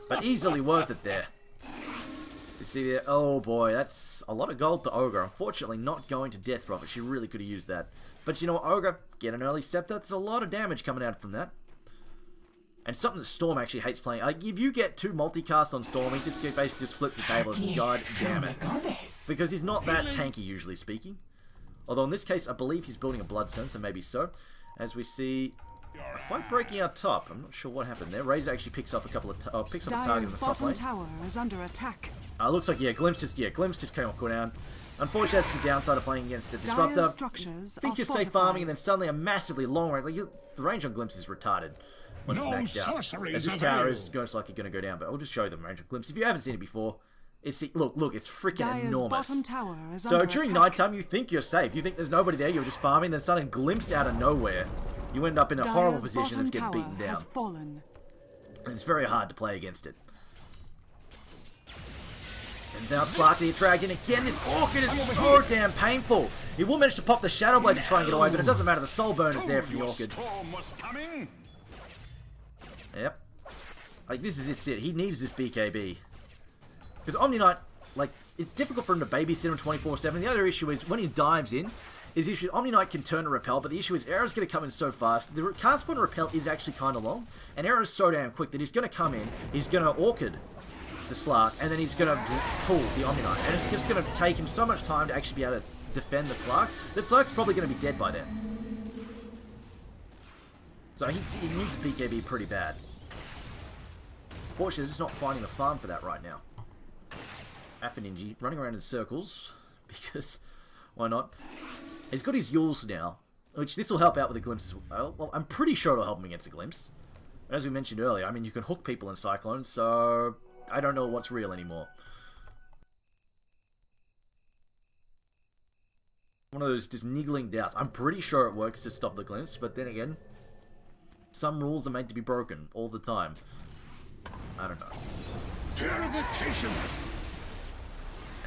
but easily worth it there. You see there, oh boy, that's a lot of gold to Ogre. Unfortunately, not going to Death Prophet. She really could have used that. But you know what, Ogre, get an early Scepter. That's a lot of damage coming out from that. And something that Storm actually hates playing. Like, if you get 2 multicasts on Storm, he just basically just flips the table and god damn it. Because he's not that tanky, usually speaking. Although in this case, I believe he's building a Bloodstone, so maybe so. As we see a fight breaking out top. I'm not sure what happened there. Razor actually picks up a couple of picks up a target in the top lane. Tower is under attack. Looks like Glimpse just came off cooldown. Unfortunately, that's the downside of playing against a Disruptor. Think you're safe farming, and then suddenly a massively long range. Like the range on Glimpse is retarded when it's maxed out. As this tower is most likely going to go down, but I'll just show you the range of Glimpse. If you haven't seen it before, look, it's freaking enormous. So during nighttime, you think you're safe. You think there's nobody there. You're just farming. Then suddenly glimpsed out of nowhere. You end up in a horrible position that's getting beaten down. And it's very hard to play against it. And now Slark to get dragged in again. This Orchid is so damn painful. He will manage to pop the Shadow Blade to try and get away, but it doesn't matter. The Soul Burn is there for the Orchid. Yep. Like, this is it. He needs this BKB. Because Omni Knight, like, it's difficult for him to babysit him 24/7. The other issue is when he dives in, Omni Knight can turn to Repel, but the issue is Error's going to come in so fast. The cast point to Repel is actually kind of long, and Error is so damn quick that he's going to come in, he's going to Orchid the Slark, and then he's going to pull the Omni Knight. And it's just going to take him so much time to actually be able to defend the Slark that Slark's probably going to be dead by then. So he needs BKB pretty bad. Fortunately, he's just not finding the farm for that right now. Affinity running around in circles, because why not? He's got his Yules now, which this will help out with the Glimpse as well. Well, I'm pretty sure it'll help him against the Glimpse. As we mentioned earlier, I mean, you can hook people in Cyclones, so I don't know what's real anymore. One of those just niggling doubts. I'm pretty sure it works to stop the Glimpse, but then again, some rules are made to be broken all the time. I don't know. Purification.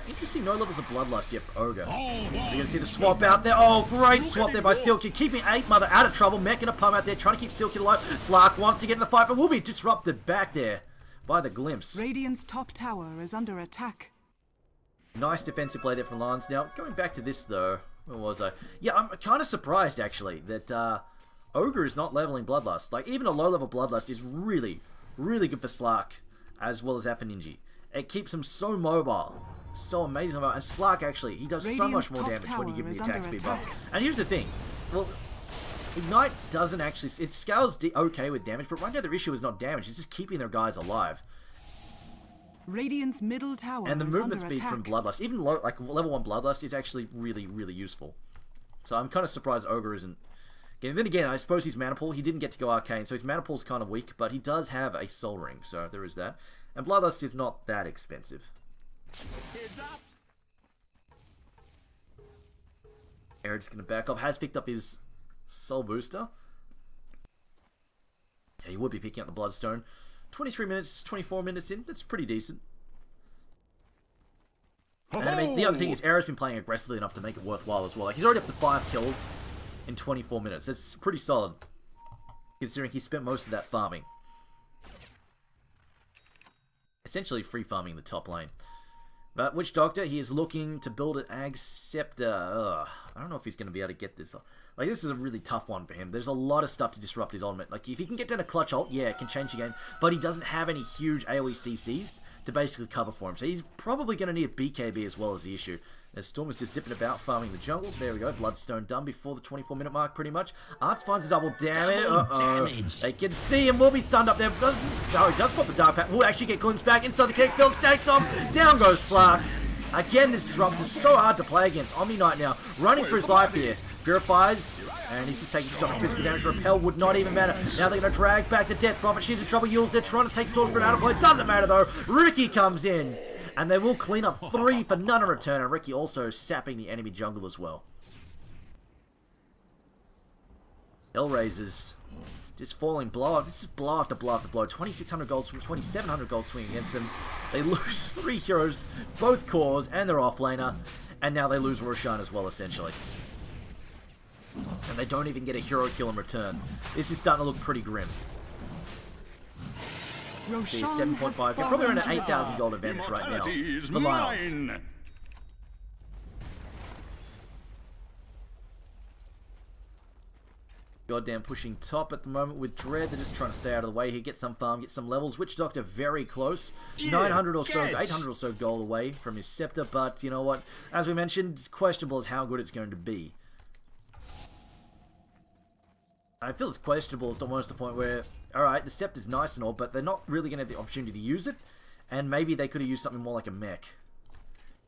Interesting, no levels of Bloodlust yet for Ogre. You're going to see the swap out there. Oh, great swap there by Sealkid, keeping 8 Mother out of trouble. Mech and a Pum out there, trying to keep Sealkid alive. Slark wants to get in the fight, but will be disrupted back there by the glimpse. Radiant's top tower is under attack. Nice defensive play there from Lajons. Now, going back to this, though. Where was I? Yeah, I'm kind of surprised, actually, that Ogre is not leveling Bloodlust. Like, even a low-level Bloodlust is really, really good for Slark, as well as Afaninji. It keeps him so mobile. So amazing. And Slark, actually, he does so much more damage when you give him the attack speed buff. And here's the thing. Well, Ignite doesn't actually... It scales okay with damage, but right now their issue is not damage. It's just keeping their guys alive. Radiant's middle tower and the is movement under speed attack. from Bloodlust, even low, like level 1 Bloodlust, is actually really, really useful. So I'm kind of surprised Ogre isn't getting... Then again, I suppose he's Mana Pool. He didn't get to go Arcane, so his Mana Pool's kind of weak, but he does have a Soul Ring, so there is that. And Bloodlust is not that expensive. Eric's going to back off. Has picked up his Soul Booster. Yeah, he would be picking up the Bloodstone. 23 minutes, 24 minutes in. That's pretty decent. And I mean, the other thing is, Era's been playing aggressively enough to make it worthwhile as well. Like, he's already up to 5 kills in 24 minutes. That's pretty solid, considering he spent most of that farming. Essentially free farming the top lane. But Witch Doctor, he is looking to build an Ag Scepter. I don't know if he's going to be able to get this. Like, this is a really tough one for him. There's a lot of stuff to disrupt his ultimate. Like, if he can get down a clutch ult, yeah, it can change the game. But he doesn't have any huge AoE CCs to basically cover for him. So he's probably going to need a BKB as well as the issue. As Storm is just zipping about, farming the jungle. There we go. Bloodstone done before the 24-minute mark, pretty much. Arts finds a double damage. Damage. They can see him. Will be stunned up there. No, he does pop the Dark Pack. Will actually get glimpsed back inside the cake field. Stag Storm. Down goes Slark. Again, this Disrupt is so hard to play against. Omni Knight now running for his life here. Purifies, and he's just taking so much physical damage. Repel would not even matter. Now they're going to drag back the Death Prophet. She's in trouble. Yule's there trying to take Storm for an out of play. Doesn't matter though. Ricky comes in, and they will clean up 3 for none in return. And Ricky also sapping the enemy jungle as well. HellRaisers just falling blow. This is blow after blow after blow. 2,600 gold, 2,700 gold swing against them. They lose 3 heroes, both cores, and their offlaner. And now they lose Roshan as well, essentially. And they don't even get a hero kill in return. This is starting to look pretty grim. See, 7.5. You're probably around an 8,000 gold advantage right now for Lajons. Goddamn pushing top at the moment with Dread. They're just trying to stay out of the way here, get some farm, get some levels. Witch Doctor very close. 900 or so, 800 or so gold away from his Scepter, but you know what? As we mentioned, it's questionable as how good it's going to be. I feel it's questionable. It's almost the point where, alright, the Scepter's nice and all, but they're not really going to have the opportunity to use it. And maybe they could have used something more like a mech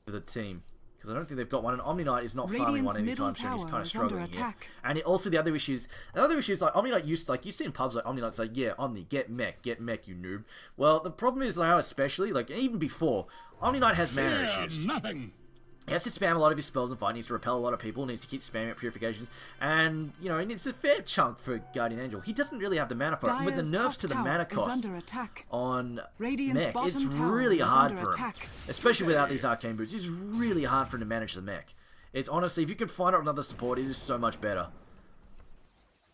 for the team. Because I don't think they've got one. And Omni Knight is not farming one anytime soon. He's kind of struggling here. And also the other issues, like Omni Knight used to, like, you see in pubs like Omni Knight's like, yeah, Omni, get mech, you noob. Well, the problem is now, especially, like, even before, Omni Knight has mana issues. Nothing. He has to spam a lot of his spells and fight. He needs to repel a lot of people. He needs to keep spamming up purifications. And, you know, he needs a fair chunk for Guardian Angel. He doesn't really have the mana for it. With the nerfs to the mana cost on mech, it's really hard for him. Especially without these arcane boots. It's really hard for him to manage the mech. It's honestly, if you can find out another support, it is so much better.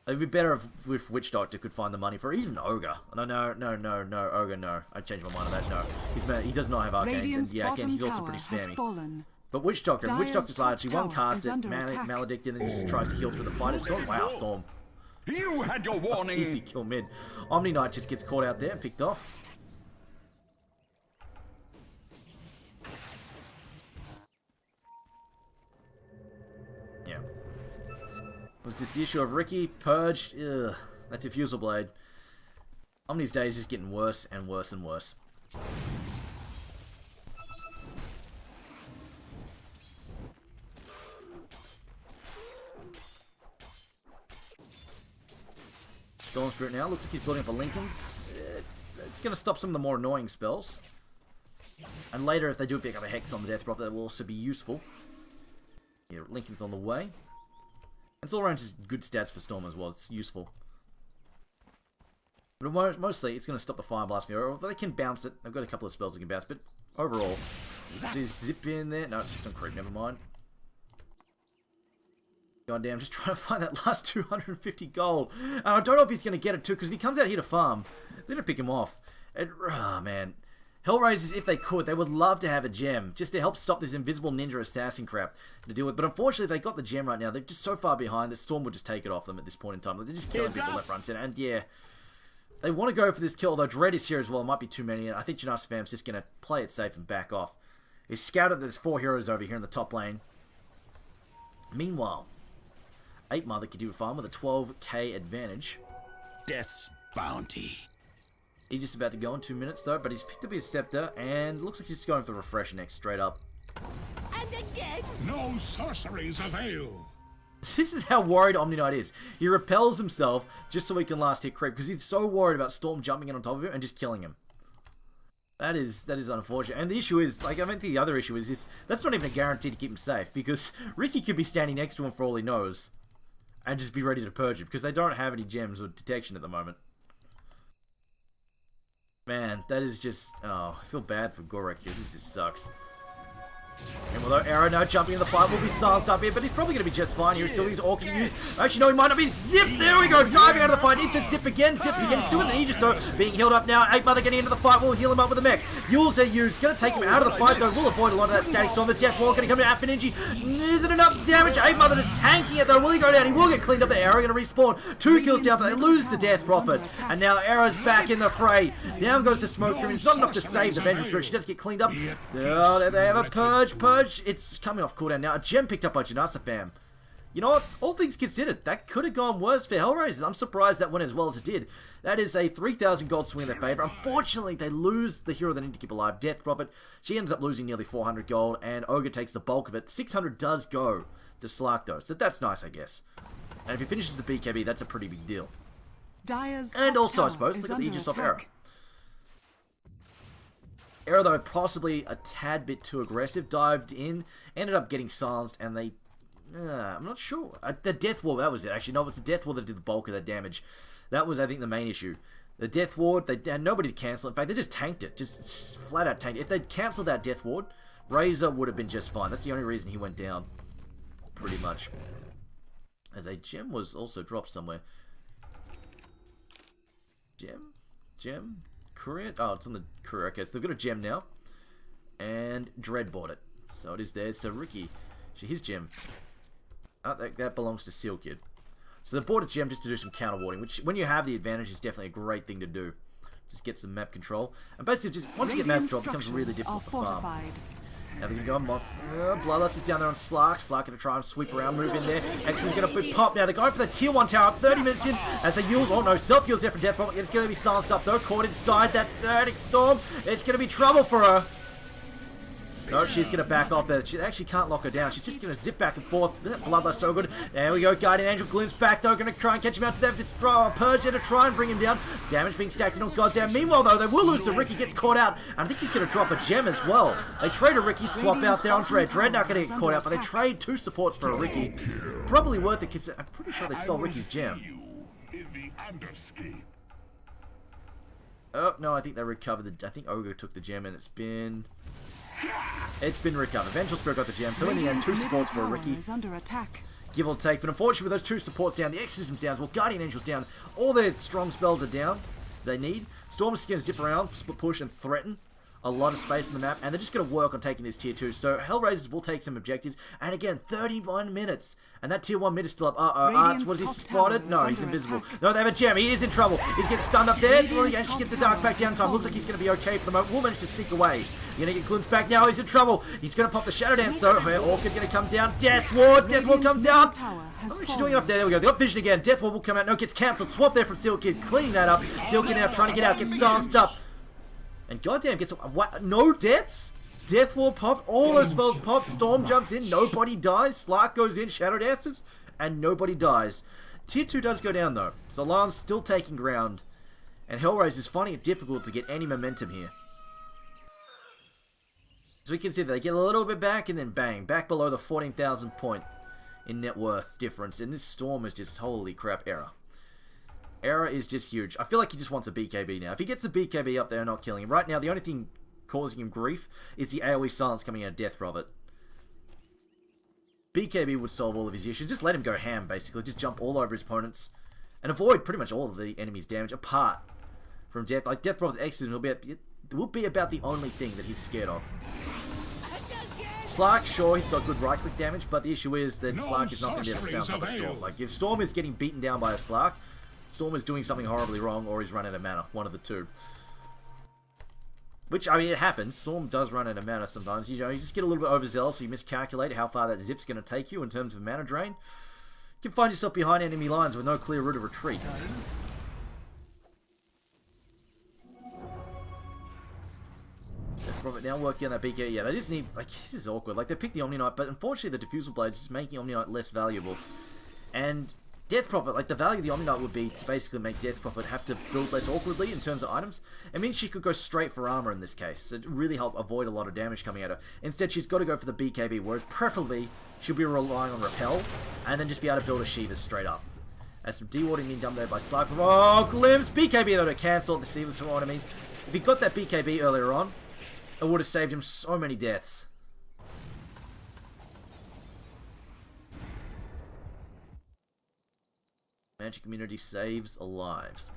It'd be better if Witch Doctor could find the money for even Ogre. No, Ogre, no. I changed my mind on that, no. He does not have arcanes, and yeah, again, he's also pretty spammy. But Witch Doctor's actually one cast it, Maledict, and then he just tries to heal through the fight. Storm, wow, Storm. You had your warning. Easy kill mid. Omni Knight just gets caught out there, picked off. Yeah. Was this the issue of Ricky? Purge? Ugh. That Diffusal Blade. Omni's day is just getting worse and worse and worse. Storm Spirit now. Looks like he's building up a Linken's. It's going to stop some of the more annoying spells. And later, if they do pick up a Hex on the Death Prophet, that will also be useful. Yeah, Linken's on the way. It's all around just good stats for Storm as well. It's useful. But mostly, it's going to stop the Fire Blast. Or they can bounce it. They've got a couple of spells that can bounce, but overall, zip in there. No, it's just on creep. Never mind. Goddamn, just trying to find that last 250 gold. And I don't know if he's going to get it too, because if he comes out here to farm, they're going to pick him off. And, oh, man. HellRaisers, if they could, they would love to have a gem, just to help stop this invisible ninja assassin crap to deal with. But unfortunately, they got the gem right now. They're just so far behind that Storm would just take it off them at this point in time. They're just killing people left, right, and center. And yeah, they want to go for this kill, although Dread is here as well. It might be too many. I think Janus Fam's just going to play it safe and back off. He's scouted there's 4 heroes over here in the top lane. Meanwhile, 8 Mother can do a farm with a 12k advantage. Death's bounty. He's just about to go in 2 minutes though, but he's picked up his scepter and looks like he's just going for the refresh next straight up. And again. No sorceries avail. This is how worried Omni Knight is. He repels himself just so he can last hit creep because he's so worried about Storm jumping in on top of him and just killing him. That is unfortunate. And the issue is, like, I think the other issue is that's not even a guarantee to keep him safe because Ricky could be standing next to him for all he knows and just be ready to purge him because they don't have any gems or detection at the moment. Man, that is just... Oh, I feel bad for Gorek here. This just sucks. And although Arrow now jumping in the fight will be silenced up here, but he's probably going to be just fine here. He's still his Orc to use. Actually, no, he might not be. Zip! There we go! Diving out of the fight. Instant zip again. Zips again. He's still in an Aegis, so being healed up now. 8 Mother getting into the fight. We'll heal him up with a mech. Yules are used. Going to take him out of the fight, though. We'll avoid a lot of that static storm. The Death Wall going to come in at Ninja. Isn't enough damage. 8 Mother is tanking it, though. Will he go down? He will get cleaned up. The Arrow going to respawn. 2 kills down, but they lose the Death Prophet. And now Arrow's back in the fray. Down goes the Smoke Screen. It's not enough to save the Vengeance Spirit. She does get cleaned up. Oh, there they have a purge. It's coming off cooldown now. A gem picked up by Janasa Fam. You know what? All things considered, that could have gone worse for HellRaisers. I'm surprised that went as well as it did. That is a 3,000 gold swing in their favor. Unfortunately, they lose the hero they need to keep alive, Death Prophet. She ends up losing nearly 400 gold, and Ogre takes the bulk of it. 600 does go to Slark, though, so that's nice, I guess. And if he finishes the BKB, that's a pretty big deal. And also, I suppose, look at the Aegis of Era. Era, though, possibly a tad bit too aggressive, dived in, ended up getting silenced, and they... I'm not sure. The Death Ward, that was it, actually. No, it was the Death Ward that did the bulk of that damage. That was, I think, the main issue. The Death Ward, they had nobody to cancel. In fact, they just tanked it. Just flat out tanked it. If they'd cancelled that Death Ward, Razor would have been just fine. That's the only reason he went down. Pretty much. As a gem was also dropped somewhere. Gem? Courier? Oh, it's on the courier. Okay, so they've got a gem now. And Dread bought it. So it is there. So Ricky, his gem. Oh, that belongs to Seal Kid. So they bought a gem just to do some counter warding, which when you have the advantage is definitely a great thing to do. Just get some map control. And basically, just once you get map control, it becomes really difficult to farm. Now they're going to go on Moth. Bloodlust is down there on Slark. Slark going to try and sweep around, move in there. X is going to be pop. Now they're going for the tier 1 tower. 30 minutes in as they use. Oh no, self-heals there for Death Prophet. It's going to be silenced up though. Caught inside that static storm. It's going to be trouble for her. No, she's going to back off there. She actually can't lock her down. She's just going to zip back and forth. Bloodlust so good. There we go. Guardian Angel glimpse back though. Going to try and catch him out to them. Destroy Purge there to try and bring him down. Damage being stacked in on goddamn. Meanwhile though, they will lose to Ricky. Gets caught out. And I think he's going to drop a gem as well. They trade a Ricky. Swap out there on Dread. Dread not going to get caught out. But they trade 2 supports for a Ricky. Probably worth it because I'm pretty sure they stole Ricky's gem. Oh, no. I think they recovered I think Ogre took the gem and it's been recovered. Vengeful Spirit got the gem, so in the end, 2 supports for a Ricky. Give or take, but unfortunately with those 2 supports down, the Exorcism's down as well, Guardian Angel's down, all their strong spells are down, they need. Storm's just going to zip around, split push and threaten a lot of space on the map, and they're just going to work on taking this tier 2. So HellRaisers will take some objectives, and again, 31 minutes. And that tier 1 mid is still up. Arts, was he spotted? No, he's invisible. Attack. No, they have a gem. He is in trouble. He's getting stunned up there. Will he actually get the dark back down time? Looks like he's going to be okay for the moment. Will manage to sneak away. You're going to get glimpsed back now. He's in trouble. He's going to pop the Shadow Dance though. Orchid going to come down. Death Ward. Death Ward comes out. What is she doing up there? There we go. They got vision again. Death Ward will come out. No, gets cancelled. Swap there from Seal Kid. Cleaning that up. Seal Kid now trying to get out. Gets silenced up. And goddamn, gets what? No deaths? Death Ward popped. All those spells popped. Storm jumps in. Nobody dies. Slark goes in. Shadow dances. And nobody dies. Tier 2 does go down though. So Lajons still taking ground. And HellRaisers is finding it difficult to get any momentum here. So we can see that they get a little bit back and then bang. Back below the 14,000 point in net worth difference. And this Storm is just holy crap error. Error is just huge. I feel like he just wants a BKB now. If he gets the BKB up there and not killing him. Right now, the only thing causing him grief is the AoE silence coming out of Death Prophet. BKB would solve all of his issues. Just let him go ham, basically. Just jump all over his opponents. And avoid pretty much all of the enemy's damage, apart from Death. Like, Death Prophet's exorcism will be about the only thing that he's scared of. Slark, sure, he's got good right-click damage, but the issue is that Slark is not going to be able to stay on top of Storm. Like, if Storm is getting beaten down by a Slark, Storm is doing something horribly wrong, or he's running out of mana. One of the two. Which, I mean, it happens. Storm does run out of mana sometimes. You know, you just get a little bit overzealous, so you miscalculate how far that zip's going to take you in terms of mana drain. You can find yourself behind enemy lines with no clear route of retreat. Now working on that BK. Yeah, they just need, like, this is awkward. Like, they picked the Omni Knight, but unfortunately the Diffusal Blades is making Omni Knight less valuable. And Death Prophet, like, the value of the Omni Knight would be to basically make Death Prophet have to build less awkwardly in terms of items. It means she could go straight for armor in this case. It really help avoid a lot of damage coming at her. Instead, she's got to go for the BKB, whereas preferably she'll be relying on Repel, and then just be able to build a Shiva straight up. As some dewarding being done there by Slipe. Oh, Glimpse! BKB though to cancel the Shiva, so what I mean. If he got that BKB earlier on, it would have saved him so many deaths. Magic Community saves lives.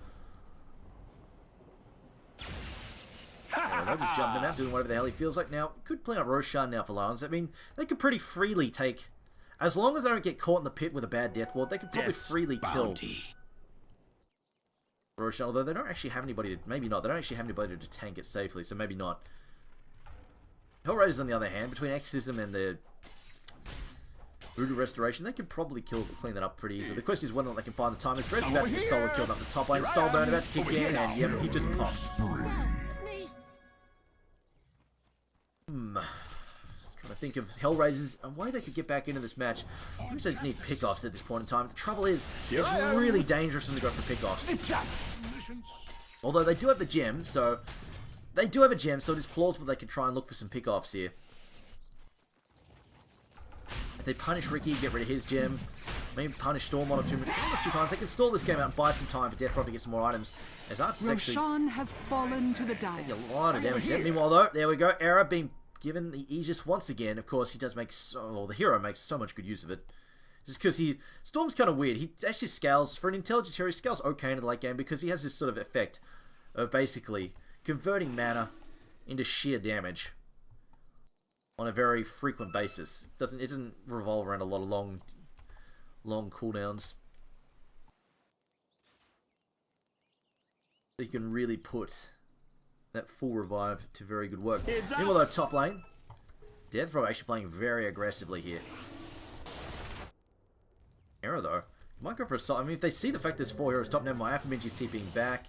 Nobody's jumping him out, doing whatever the hell he feels like. Now, could play out Roshan now for Lajons. I mean, they could pretty freely take... As long as they don't get caught in the pit with a bad Death Ward, they could probably freely kill Roshan. Although they don't actually have anybody to... Maybe not. They don't actually have anybody to tank it safely, so maybe not. HellRaisers, on the other hand, between Exorcism and the Voodoo Restoration, they could probably clean that up pretty easily. The question is whether or not they can find the time. As Dread's about to get solo killed up the top lane, Soulburn about to kick in, and yep, he just pops. Trying to think of HellRaisers and why they could get back into this match. I wish they just need pickoffs at this point in time. The trouble is, it's really dangerous for them to go for pickoffs. Although they do have the gem, so... They do have a gem, so it is plausible they could try and look for some pickoffs here. If they punish Ricky, get rid of his gem. Maybe punish Storm one or two times. They can stall this game out and buy some time for Death Prophet to get some more items. As Arts actually... Roshan has fallen to the dire. A lot of damage. Meanwhile, though, there we go. Era being given the Aegis once again. Of course, he does make so... Well, the hero makes so much good use of it. Just because he... Storm's kind of weird. He actually scales... For an intelligence hero, he scales okay in the late game because he has this sort of effect of basically... converting mana into sheer damage on a very frequent basis. It doesn't revolve around a lot of long cooldowns. You can really put that full revive to very good work. Meanwhile, though, top lane, Death Prophet actually playing very aggressively here. Arrow though, might go for a side. I mean, if they see the fact there's 4 heroes top now, my Aphrominchi's TPing back.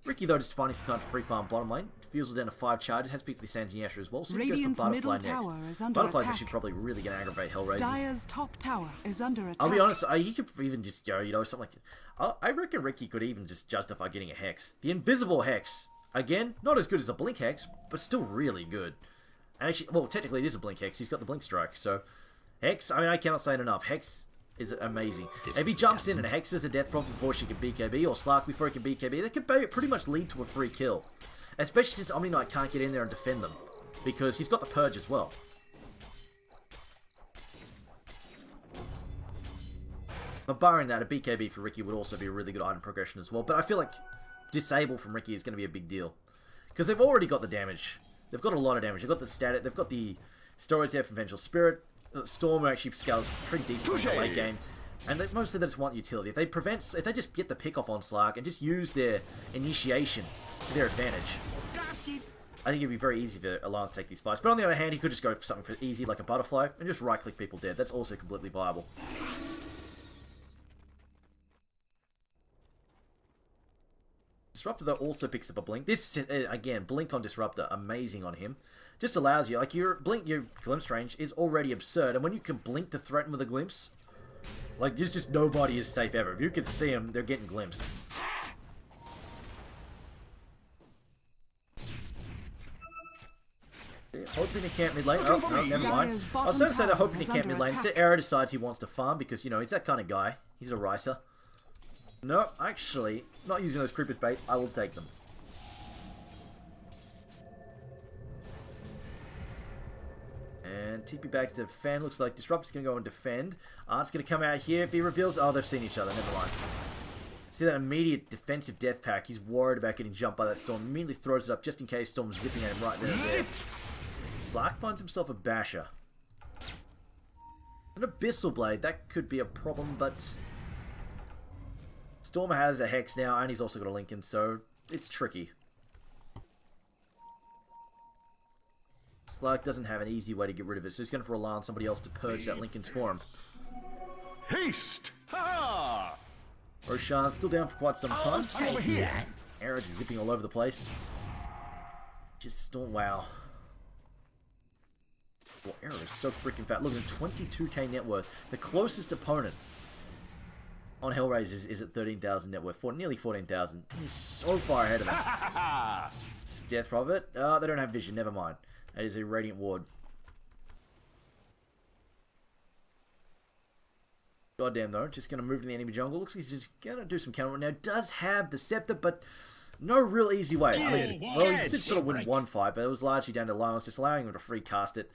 Ricky, though, just finding some time to free farm bottom lane. Diffusal down to 5 charges. Has picked the Sanji Asher as well. So he goes for Butterfly next. Butterfly's actually probably really going to aggravate HellRaisers. Dire's top tower is under attack. I'll be honest, he could even just go, you know, something like... I reckon Ricky could even just justify getting a Hex. The Invisible Hex. Again, not as good as a Blink Hex, but still really good. And actually, well, technically it is a Blink Hex. He's got the Blink Strike, so... Hex, I mean, I cannot say it enough. Hex... is amazing. If he jumps in and hexes a Death Prophet before she can BKB, or Slark before he can BKB, that could pretty much lead to a free kill. Especially since Omni Knight can't get in there and defend them. Because he's got the Purge as well. But barring that, a BKB for Ricky would also be a really good item progression as well. But I feel like Disable from Ricky is going to be a big deal. Because they've already got the damage. They've got a lot of damage. They've got the static. They've got the storage there from Vengeful Spirit. Storm actually scales pretty decently in the late game, and mostly they just want utility. If they just get the pick off on Slark and just use their initiation to their advantage, I think it'd be very easy for Alliance to take these fights. But on the other hand, he could just go for something for easy like a Butterfly and just right click people dead. That's also completely viable. Disruptor though also picks up a blink. This again, blink on Disruptor, amazing on him. Just allows you, like your glimpse range is already absurd, and when you can blink to threaten with a glimpse, like there's just nobody is safe ever. If you can see them, they're getting glimpsed. Hoping he can't mid lane. Oh, no, never mind. I was going to say they're hoping he can't mid lane. Instead, Era decides he wants to farm because, you know, he's that kind of guy. He's a Ricer. No, actually, not using those creepers bait. I will take them. And TP back to defend. Looks like Disruptor's going to go and defend. Art's going to come out here. If he reveals... Oh, they've seen each other. Never mind. See that immediate defensive death pack. He's worried about getting jumped by that Storm. Immediately throws it up just in case Storm's zipping at him right then and there. Slark finds himself a Basher. An Abyssal Blade. That could be a problem, but Storm has a Hex now, and he's also got a Lincoln, so it's tricky. Slark doesn't have an easy way to get rid of it, so he's going to rely on somebody else to purge that Lincoln's for him. Haste! Ha! Roshan's still down for quite some time. Over here. Era just zipping all over the place. Just Storm, wow. Well, Era is so freaking fat. Look at 22k net worth. The closest opponent on HellRaisers is at 13,000 net worth, for nearly 14,000. He's so far ahead of them. It's Death Prophet. They don't have vision. Never mind. That is a Radiant Ward. Goddamn though, just going to move to the enemy jungle. Looks like he's just going to do some counter. Now, does have the Scepter, but no real easy way. I mean, well, he did sort of win one fight, but it was largely down to Lajons just allowing him to free cast it,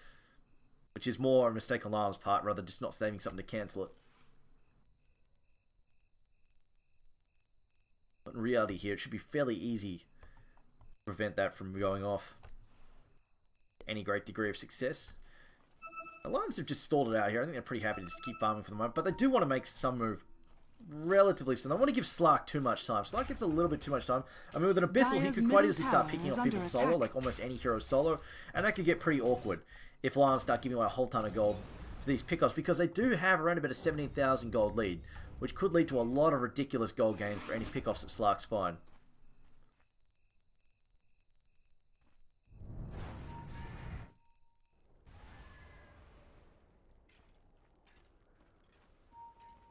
which is more a mistake on Lajons' part rather than just not saving something to cancel it. But in reality here, it should be fairly easy to prevent that from going off. Any great degree of success. The Lions have just stalled it out here. I think they're pretty happy to just keep farming for the moment. But they do want to make some move relatively soon. They want to give Slark too much time. Slark gets a little bit too much time. I mean, with an Abyssal, he could quite easily start picking off people solo, like almost any hero solo. And that could get pretty awkward if Lions start giving away a whole ton of gold to these pickoffs. Because they do have around about a 17,000 gold lead, which could lead to a lot of ridiculous gold gains for any pickoffs that Slark's find.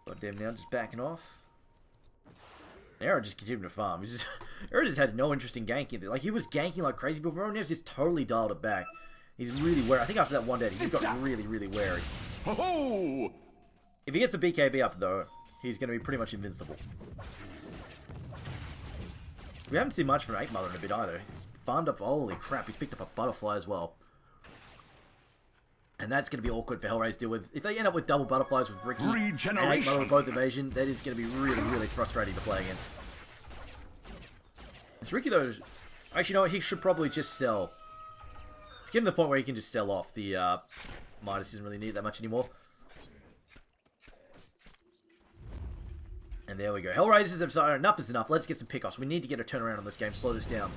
Goddamn, now just backing off. Era just continued to farm. Era just had no interest in ganking. Like, he was ganking like crazy before, and he's just totally dialed it back. He's really wary. I think after that one dead, he's got really, really wary. Ho-ho! If he gets the BKB up, though, he's going to be pretty much invincible. We haven't seen much from 8 Mother in a bit either. He's farmed up. Holy crap, he's picked up a Butterfly as well. And that's going to be awkward for HellRaisers to deal with. If they end up with double Butterflies with Ricky and 8 Mother with both evasion, that is going to be really, really frustrating to play against. It's Ricky, though. Actually, you know what? He should probably just sell. It's getting to the point where he can just sell off. The Midas doesn't really need that much anymore. And there we go. HellRaisers have decided enough is enough. Let's get some pickoffs. We need to get a turnaround on this game. Slow this down.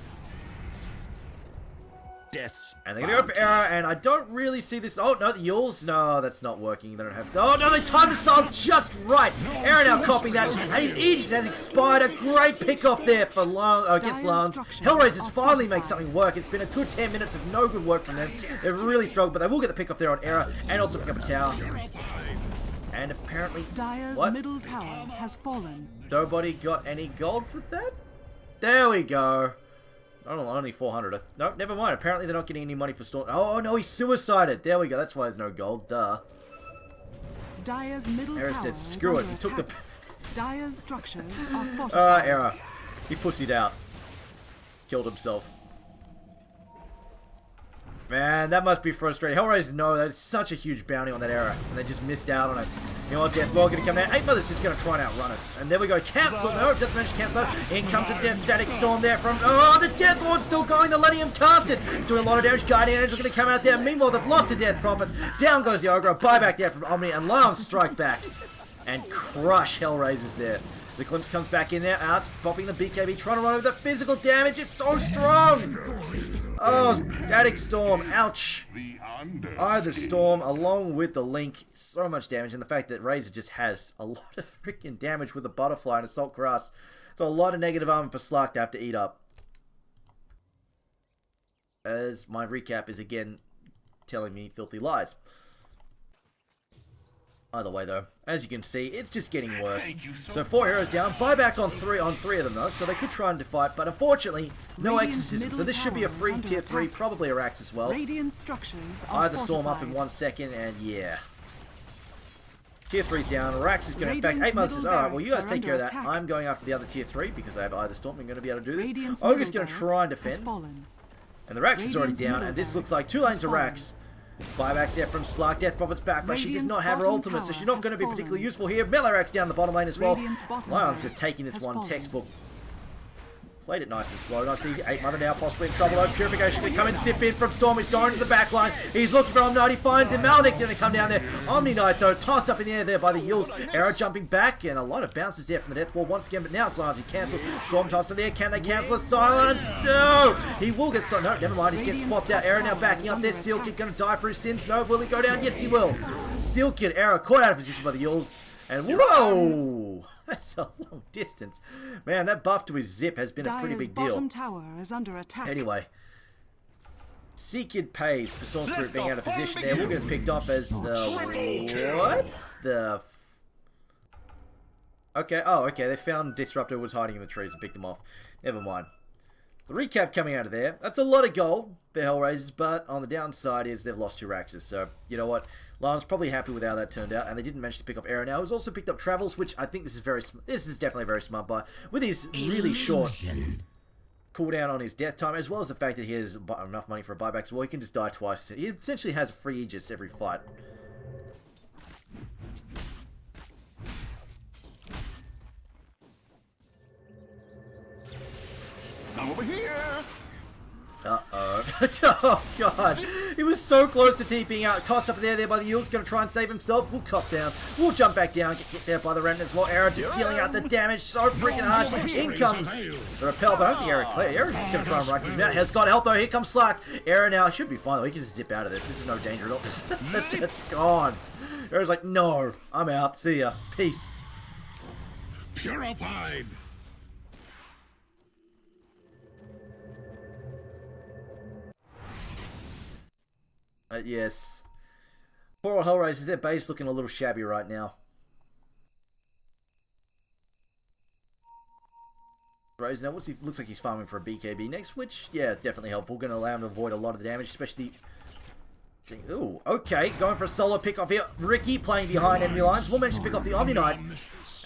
Death's And they're going to go for Era, and I don't really see this. Oh, no, the Yules. No, that's not working. They don't have. Oh, no, they timed the silence just right. Era now copying that, and his Aegis has expired. A great pickoff there for against Lajons. HellRaisers finally make something work. It's been a good 10 minutes of no good work from them. They've really struggled, but they will get the pickoff there on Era, and also pick up a tower. And apparently, Dire's middle tower has fallen. Nobody got any gold for that? There we go. Oh, only 400. No, never mind. Apparently they're not getting any money for Storm. Oh, no, he's suicided. There we go. That's why there's no gold. Duh. Dire's middle Era tower said, screw it. He took the... Dire's structures are fortified. Era. He pussied out. Killed himself. Man, that must be frustrating. HellRaisers know that's such a huge bounty on that Era, and they just missed out on it. You know what, Death Lord going to come down. 8 Mother's just going to try and outrun it. And there we go. Cancel. No, it doesn't manage to cancel it. In comes a Death Static Storm there from... Oh, the Death Lord's still going. They're letting him cast it. He's doing a lot of damage. Guardian Angel going to come out there. Meanwhile, they've lost a Death Prophet. Down goes the Ogre. Buyback there from Omni, and Lajons strike back and crush HellRaisers there. The Glimpse comes back in there. Out, popping the BKB, trying to run over the physical damage. It's so strong. Oh, Static Storm. Ouch. The Storm, along with the Link, so much damage. And the fact that Razor just has a lot of freaking damage with the Butterfly and Assault Grass. It's a lot of negative armor for Slark to have to eat up. As my recap is again telling me filthy lies. Either way, though, as you can see, it's just getting worse. So 4 heroes down, buyback on three of them though, so they could try and fight, but unfortunately, no exorcism. So this should be a free tier 3, probably a Rax as well. Radiant structures are Either Storm up in 1 second, and yeah. Tier 3's down, Rax is going to back. 8 Mother says, alright, well you guys take care of that. I'm going after the other tier 3 because I have Either Storm. I'm going to be able to do this. Ogre's going to try and defend. And the Rax is already down, and this looks like 2 lanes of Rax. Buybacks there from Slark. Death Prophet's back, but she does not have her ultimate, so she's not going to be particularly useful here. Melee Axe down the bottom lane as well. Lajons just taking this one textbook. Played it nice and slow. Nice easy. 8 Mother now possibly in trouble. Purification to come and zip in from Storm. He's going to the back line. He's looking for Omni. He finds him. Maledict's going to come down there. Omni Knight though tossed up in the air there by the Yules. Arrow jumping back and a lot of bounces there from the Death Wall once again. But now it's largely cancelled. Storm tossed in there. Can they cancel a silence? No. He will get no. Never mind. He's getting swapped out. Arrow now backing up there. Seal Kid going to die for his sins. No. Will he go down? Yes, he will. Seal Kid. Arrow caught out of position by the Yules. And whoa! That's a long distance. Man, that buff to his zip has been a pretty big deal. Bottom tower is under attack. Anyway. Seekid pays for Storm Spirit being out of position there. We'll get picked up as the... What? The... Okay, oh, okay. They found Disruptor was hiding in the trees and picked them off. Never mind. The recap coming out of there. That's a lot of gold for HellRaisers, but on the downside is they've lost 2 Raxes. So, you know what? Lion's probably happy with how that turned out, and they didn't manage to pick up Arrow now. He's also picked up Travels, which I think this is definitely a very smart buy. With his really short cooldown on his death time, as well as the fact that he has enough money for a buyback as well, he can just die twice. He essentially has a free Aegis every fight. Now over here. Uh-oh. Oh, God. He was so close to TPing out. Tossed up there by the Yules. Going to try and save himself. We'll cop down. We'll jump back down. Get hit there by the Remnant as well. Arrow just dealing out the damage so freaking hard. In comes the Repel, but I don't think Arrow clear. Arrow's just going to try and run him out. Has got help though. Here comes Slack. Arrow now should be fine though. He can just zip out of this. This is no danger at all. It's gone. Arrow's like, no. I'm out. See ya. Peace. Purified. Yes. Poor old HellRaisers, their base looking a little shabby right now. Now, looks like he's farming for a BKB next, which, yeah, definitely helpful. Going to allow him to avoid a lot of the damage, especially... Ooh, okay, going for a solo pick off here. Ricky playing behind enemy lines. Will manage to pick off the Omni Knight.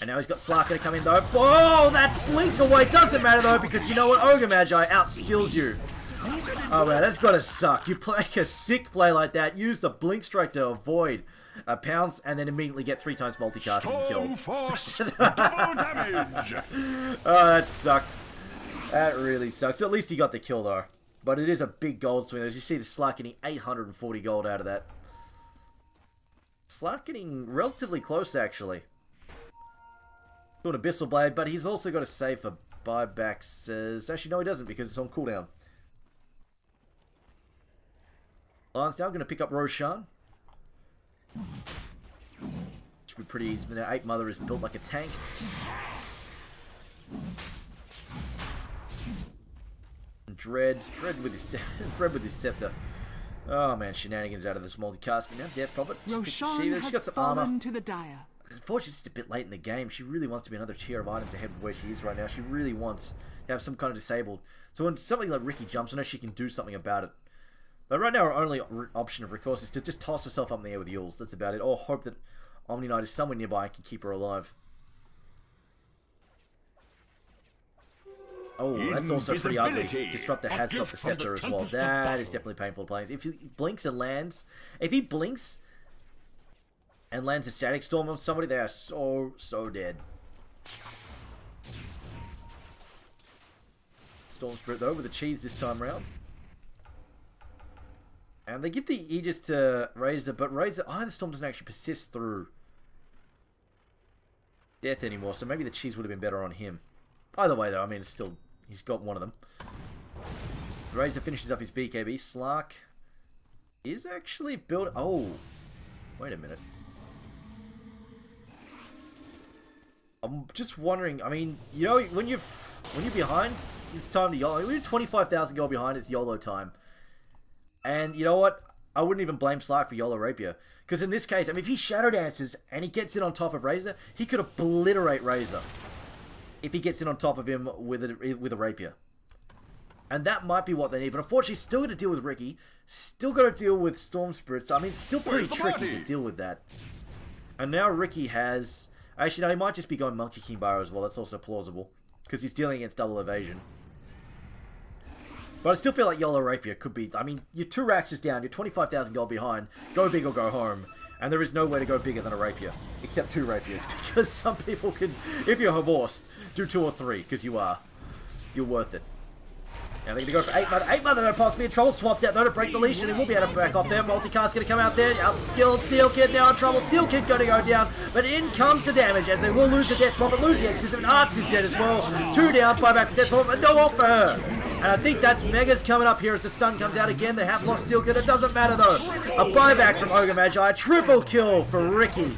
And now he's got Slark going to come in, though. Oh, that blink away doesn't matter, though, because you know what? Ogre Magi outskills you. Oh man, that's gotta suck. You play a sick play like that, use the Blink Strike to avoid a pounce, and then immediately get 3 times multicasting and kill. Force, double damage. Oh, that sucks. That really sucks. At least he got the kill though. But it is a big gold swing. As you see, the Slark getting 840 gold out of that. Slark getting relatively close actually. Doing Abyssal Blade, but he's also got a save for buybacks. Actually, no, he doesn't because it's on cooldown. Lion's now going to pick up Roshan. Should be pretty easy. Now 8 Mother is built like a tank. Dread with his scepter. Oh man, shenanigans out of this multicast. But now Death Prophet. Roshan has got some fallen armor. to the Dire. Unfortunately, it's just a bit late in the game. She really wants to be another tier of items ahead of where she is right now. She really wants to have some kind of disabled. So when something like Ricky jumps on her, she can do something about it. But right now, our only option of recourse is to just toss herself up in the air with Yules. That's about it. Or hope that Omni Knight is somewhere nearby and can keep her alive. Oh, that's also pretty ugly. Disruptor has got the scepter as well. That is definitely painful to play. If he blinks and lands... If he blinks and lands a Static Storm on somebody, they are so dead. Storm Spirit, though, with the cheese this time round. And they give the Aegis to Razor, but Razor... the Storm doesn't actually persist through death anymore, so maybe the cheese would have been better on him. Either way, though, I mean, it's still... He's got one of them. Razor finishes up his BKB. Slark is actually built... Oh, wait a minute. I'm just wondering, I mean, you know, when you're behind, it's time to YOLO. When you're 25,000 gold behind, it's YOLO time. And you know what? I wouldn't even blame Slark for YOLO Rapier. Because in this case, I mean, if he Shadow Dances and he gets in on top of Razor, he could obliterate Razor. If he gets in on top of him with a Rapier. And that might be what they need. But unfortunately, still got to deal with Ricky. Still got to deal with Storm Spirits. I mean, it's still pretty tricky to deal with that. And now Ricky has... Actually, no, he might just be going Monkey King Bar as well. That's also plausible. Because he's dealing against double evasion. But I still feel like Yellow Rapier could be... I mean, you're 2 racks down, you're 25,000 gold behind, go big or go home. And there is no way to go bigger than a Rapier, except 2 Rapiers. Because some people can, if you're divorced, do 2 or 3, because you are. You're worth it. Now they're going to go for 8 Mother. 8 Mother, they're possibly in trouble. Swapped out, though, to break the leash, and they will be able to back off there. Multicast's going to come out there. Outskilled. Seal Kid now in trouble. Seal Kid going to go down. But in comes the damage, as they will lose the Death Prophet, lose the X-System, and Arts is dead as well. 2 down, 5 back for Death Prophet, but no off for her. And I think that's Mega's coming up here as the stun comes out again. They have lost Seal Kid. It doesn't matter, though. A buyback from Ogre Magi. Triple kill for Ricky.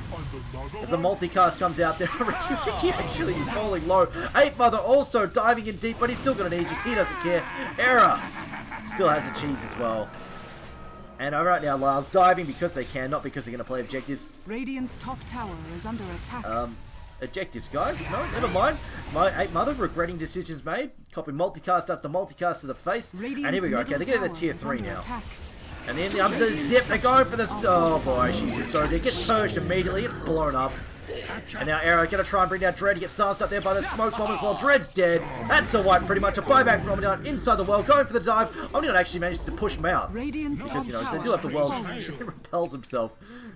As the multicast comes out there, Ricky actually is falling low. 8 Mother also diving in deep, but he's still got an Aegis. He doesn't care. Error still has a cheese as well. And right now, Lajons diving because they can, not because they're going to play objectives. Radiant's top tower is under attack. Objectives, guys. No, never mind. My 8 Mother regretting decisions made. Copy multicast after multicast to the face. Radiant's and here we go. Okay, they're getting the tier 3 now. Attack. And then the other Zip, they're going for this. Oh boy, she's just so dead. Gets purged immediately, gets blown up. And now Arrow gonna try and bring down Dread. He gets silenced up there by the smoke bomb as well. Dread's dead. That's a wipe, pretty much. A buyback from Omnion inside the well, going for the dive. Omnion actually manages to push him out. Radiant's Because, you know, top they do have the tower wells. has fallen. He repels himself.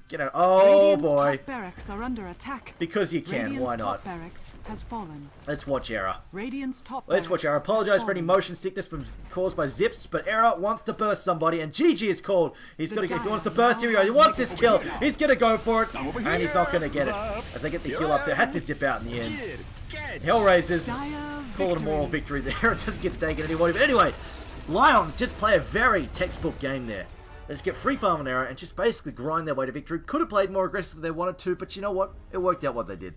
Get out. Oh Radiant's boy. top barracks are under attack. Because you can, Radiant's why top not? barracks has fallen. Let's watch Era. Radiant's top Let's watch Era. barracks Apologize has for any fallen. motion sickness caused by Zips, but Era wants to burst somebody, and GG is called. He's got to. If he wants to burst, here we go. He wants this kill. He's gonna go for it, and he's not gonna get it. As they get the kill up there, has to zip out in the end. HellRaisers call it a moral victory there. It doesn't get taken anymore. But anyway, Lajons just play a very textbook game there. They just get free farm on Era and just basically grind their way to victory. Could have played more aggressive if they wanted to, but you know what? It worked out what they did.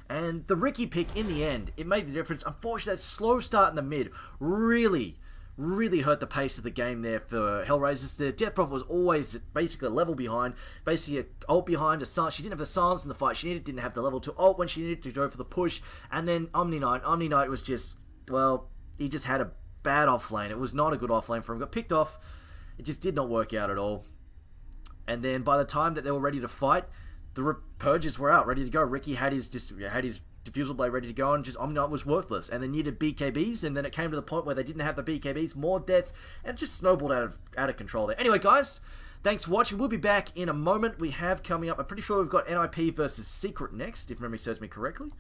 And the Ricky pick, in the end, it made the difference. Unfortunately, that slow start in the mid really hurt the pace of the game there for HellRaisers. The Death Prophet was always basically a level behind, basically an ult behind, a silence. She didn't have the silence in the fight she needed, didn't have the level 2 ult when she needed to go for the push. And then Omni Knight was just, well, he just had a bad offlane. It was not a good offlane for him. Got picked off. It just did not work out at all. And then by the time that they were ready to fight, the purges were out, ready to go. Ricky had his diffusal blade ready to go, and just Omni Knight was worthless. And they needed BKBs, and then it came to the point where they didn't have the BKBs, more deaths, and it just snowballed out of control there. Anyway, guys, thanks for watching. We'll be back in a moment. We have coming up, I'm pretty sure we've got NIP versus Secret next, if memory serves me correctly.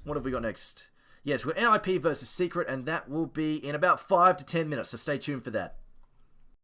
What have we got next? Yes, we've got NIP versus Secret, and that will be in about 5 to 10 minutes, so stay tuned for that.